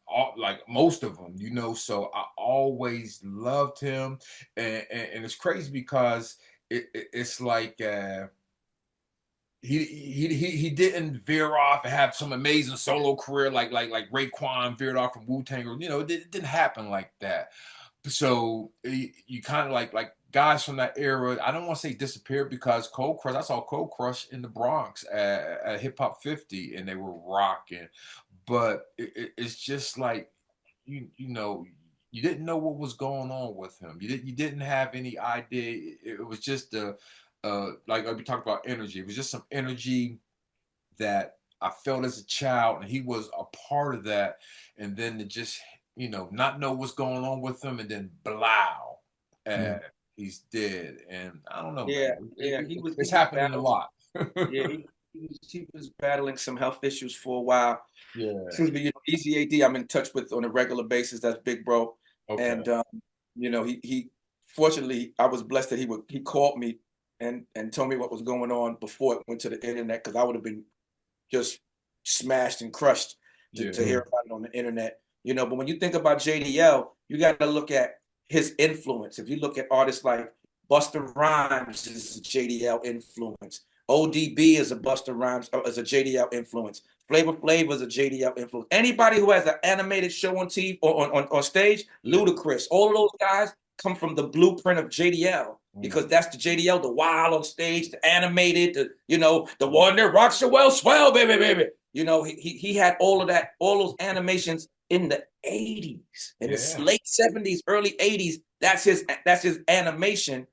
Speaker 1: most of them, you know. So I always loved him, and it's crazy because it's like he didn't veer off and have some amazing solo career like Raekwon veered off from Wu-Tang, or you know, it didn't happen like that. So you kind of like guys from that era. I don't want to say disappeared because Cold Crush. I saw Cold Crush in the Bronx at Hip Hop 50, and they were rocking. But it's just like you know, you didn't know what was going on with him. You didn't have any idea. It was just like we talked about energy. It was just some energy that I felt as a child, and he was a part of that. And then to just, you know, not know what's going on with him, and then blow, he's dead. And I don't know, man. It's happening a lot.
Speaker 3: He was battling some health issues for a while.
Speaker 1: Yeah.
Speaker 3: Excuse me, Easy AD, I'm in touch with on a regular basis. That's big bro.
Speaker 1: Okay.
Speaker 3: And you know, he fortunately, I was blessed that he called me and told me what was going on before it went to the internet, because I would have been just smashed and crushed to hear about it on the internet. You know, but when you think about JDL, you got to look at his influence. If you look at artists like Busta Rhymes is a JDL influence. ODB is a Busta Rhymes as a JDL influence. Flavor Flav is a JDL influence. Anybody who has an animated show on TV or on stage, Ludacris, all of those guys come from the blueprint of JDL, because that's the JDL, the wild on stage, the animated, the one that rocks your well swell, baby. You know, he had all of that, all those animations in the 80s, in the late 70s, early 80s. That's his animation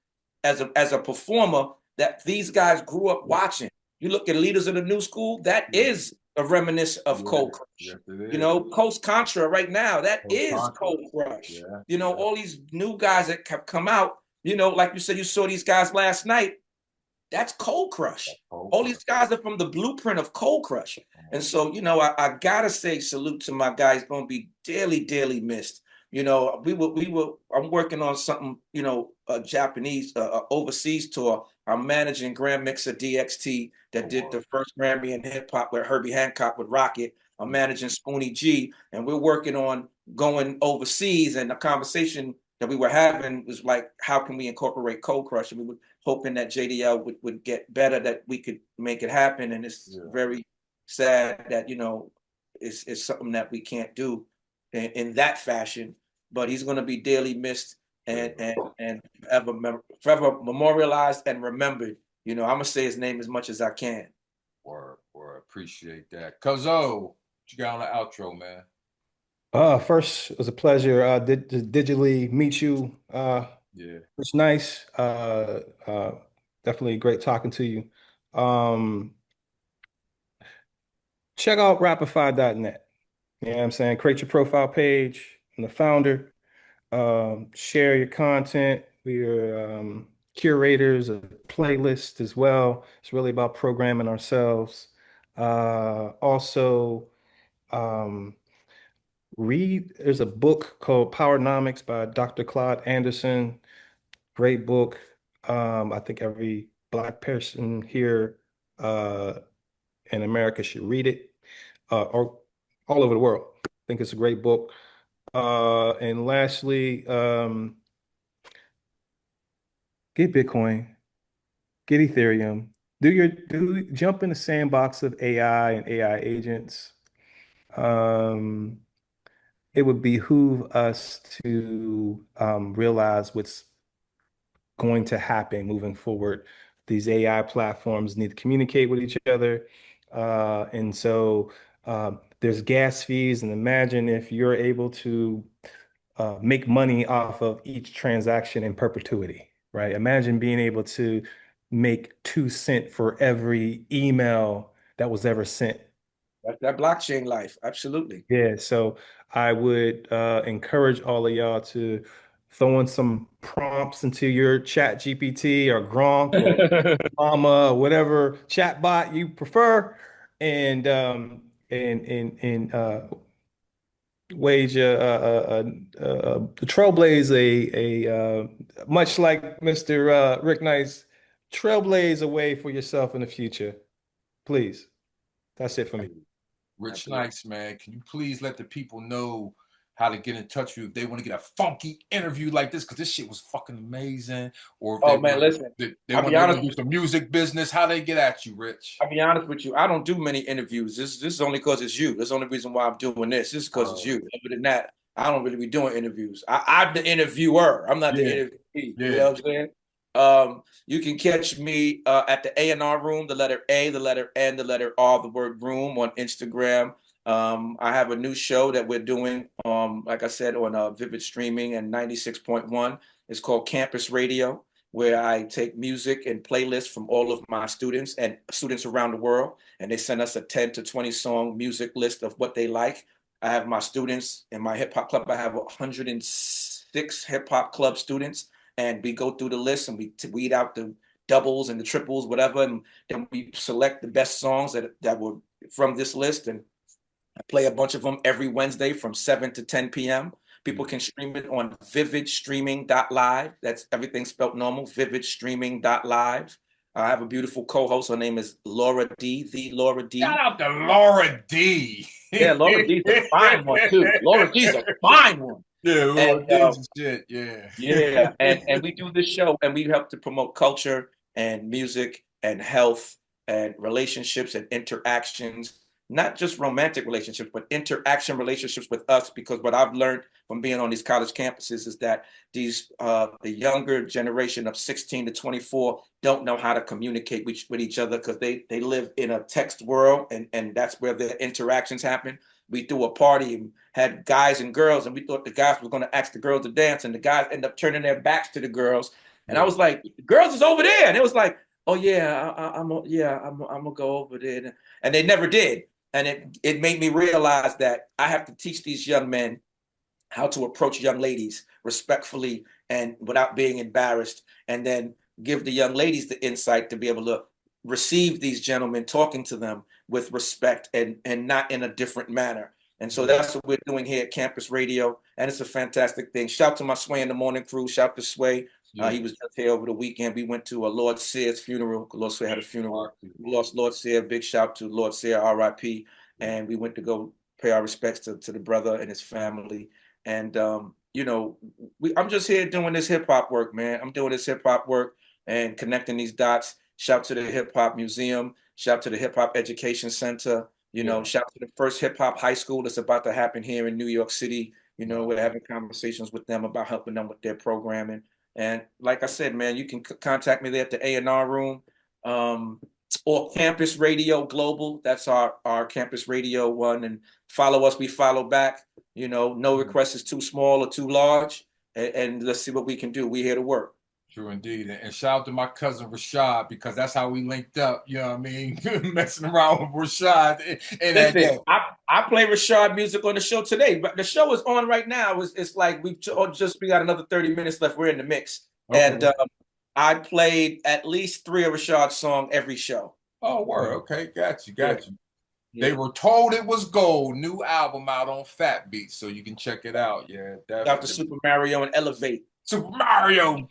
Speaker 3: as a performer that these guys grew up watching. You look at Leaders of the New School, that is a reminiscence of Cold Crush.
Speaker 1: Yes,
Speaker 3: you know, Coast Contra right now, that is Cold Crush. You know, all these new guys that have come out, you know, like you said, you saw these guys last night. That's Cold Crush. All these guys are from the blueprint of Cold Crush. And so, you know, I gotta say salute to my guy. He's gonna be dearly missed. You know, I'm working on something, you know, a Japanese overseas tour. I'm managing Grand Mixer DXT that did the first Grammy in hip hop with Herbie Hancock with Rocket. I'm managing Spoonie G, and we're working on going overseas. And the conversation that we were having was like, how can we incorporate Cold Crush? And we were hoping that JDL would get better, that we could make it happen. And it's very sad that, you know, it's something that we can't do in that fashion. But he's going to be dearly missed and forever memorialized and remembered. You know, I'm going to say his name as much as I can.
Speaker 1: Word. Appreciate that. Cuzzo, what you got on the outro, man?
Speaker 2: First, it was a pleasure to digitally meet you.
Speaker 1: Yeah.
Speaker 2: It's nice. Definitely great talking to you. Um, Check out rapify.net. You know what I'm saying? Create your profile page. I'm the founder. Share your content. We are curators of playlists as well. It's really about programming ourselves. Also, um, there's a book called Powernomics by Dr. Claude Anderson. Great book. I think every Black person here in America should read it, or all over the world. I think it's a great book. And lastly, get Bitcoin, get Ethereum, jump in the sandbox of AI and AI agents. Um, it would behoove us to realize what's going to happen moving forward. These AI platforms need to communicate with each other. And so there's gas fees. And imagine if you're able to make money off of each transaction in perpetuity, right? Imagine being able to make 2 cents for every email that was ever sent.
Speaker 3: That's that blockchain life. Absolutely.
Speaker 2: Yeah, so I would encourage all of y'all to throw in some prompts into your chat GPT or Gronk or Llama or whatever chat bot you prefer, and wage trailblaze much like Mr. Rick Nice, trailblaze a way for yourself in the future. Please. That's it for me.
Speaker 1: Rich
Speaker 3: Absolutely.
Speaker 1: Nice, man. Can you please let the people know how to get in touch with you if they want to get a funky interview like this? Because this shit was fucking amazing. Or if
Speaker 3: Oh man, listen. I'll be
Speaker 1: they
Speaker 3: honest
Speaker 1: want to do
Speaker 3: with
Speaker 1: some music business, how they get at you, Rich?
Speaker 3: I'll be honest with you. I don't do many interviews. This is only because it's you. That's the only reason why I'm doing this. This is because it's
Speaker 1: Oh,
Speaker 3: you. Other than that, I don't really be doing interviews. I'm the interviewer. I'm not the
Speaker 1: yeah,
Speaker 3: interviewee. You
Speaker 1: yeah.
Speaker 3: know what I'm saying? You can catch me at the A&R Room, the letter A, the letter N, the letter R, the word room on Instagram. I have a new show that we're doing, like I said, on Vivid Streaming and 96.1. It's called Campus Radio, where I take music and playlists from all of my students and students around the world, and they send us a 10 to 20 song music list of what they like. I have my students in my hip hop club. I have 106 hip hop club students, and we go through the list and we weed out the doubles and the triples, whatever, and then we select the best songs that were from this list, and I play a bunch of them every Wednesday from 7 to 10 p.m. People can stream it on vividstreaming.live. That's everything spelled normal, vividstreaming.live. I have a beautiful co-host. Her name is Laura D, the Laura
Speaker 1: Shout
Speaker 3: D.
Speaker 1: out to Laura D.
Speaker 3: Yeah, Laura D's a fine one too. Laura D's a fine one.
Speaker 1: Yeah,
Speaker 3: And
Speaker 1: Laura D's and shit. Yeah.
Speaker 3: yeah, and we do this show and we help to promote culture and music and health and relationships and interactions, not just romantic relationships, but interaction relationships with us. Because what I've learned from being on these college campuses is that the younger generation of 16 to 24 don't know how to communicate with each other because they live in a text world, and that's where their interactions happen. We threw a party and had guys and girls, and we thought the guys were going to ask the girls to dance, and the guys end up turning their backs to the girls. And I
Speaker 1: Yeah.
Speaker 3: was like, the girls is over there. And it was like, oh yeah, I'm gonna go over there. And they never did. And it made me realize that I have to teach these young men how to approach young ladies respectfully and without being embarrassed, and then give the young ladies the insight to be able to receive these gentlemen talking to them with respect and not in a different manner. And so that's what we're doing here at Campus Radio, and it's a fantastic thing. Shout to my Sway in the Morning crew. Shout to Sway.
Speaker 1: Yeah.
Speaker 3: He was just here over the weekend. We went to a Lord Sear's funeral. Lord Sear had a funeral.
Speaker 1: R.I.P.
Speaker 3: We lost Lord Sear. Big shout to Lord Sear, R.I.P. And we went to go pay our respects to the brother and his family. And I'm just here doing this hip hop work, man. I'm doing this hip hop work and connecting these dots. Shout to the Hip Hop Museum. Shout to the Hip Hop Education Center.
Speaker 1: Yeah.
Speaker 3: Shout to the first hip hop high school that's about to happen here in New York City.
Speaker 1: Wow.
Speaker 3: We're having conversations with them about helping them with their programming. And like I said, man, you can contact me there at the A&R Room. or Campus Radio Global. That's our Campus Radio one. And follow us, we follow back. You know, no request is too small or too large. And let's see what we can do. We're here to work.
Speaker 1: True indeed. And shout out to my cousin Rashad, because that's how we linked up, you know what I mean? Messing around with Rashad in that
Speaker 3: Listen,
Speaker 1: day.
Speaker 3: I play Rashad music on the show today, but the show is on right now. It's like we got another 30 minutes left. We're in the mix.
Speaker 1: Okay.
Speaker 3: And I played at least 3 of Rashad's songs every show.
Speaker 1: Oh, word. Okay, got you.
Speaker 3: Yeah.
Speaker 1: They were told it was gold. New album out on Fat Beats, so you can check it out. Yeah, definitely.
Speaker 3: Out to Super Mario and Elevate.
Speaker 1: Super Mario,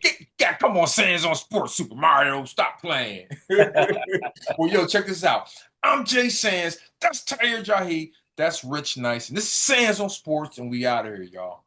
Speaker 1: come on, Sands on Sports. Super Mario, stop playing. Well, yo, check this out. I'm Jay Sands. That's Tahir Jahi. That's Rich Nice. And this is Sands on Sports, and we out of here, y'all.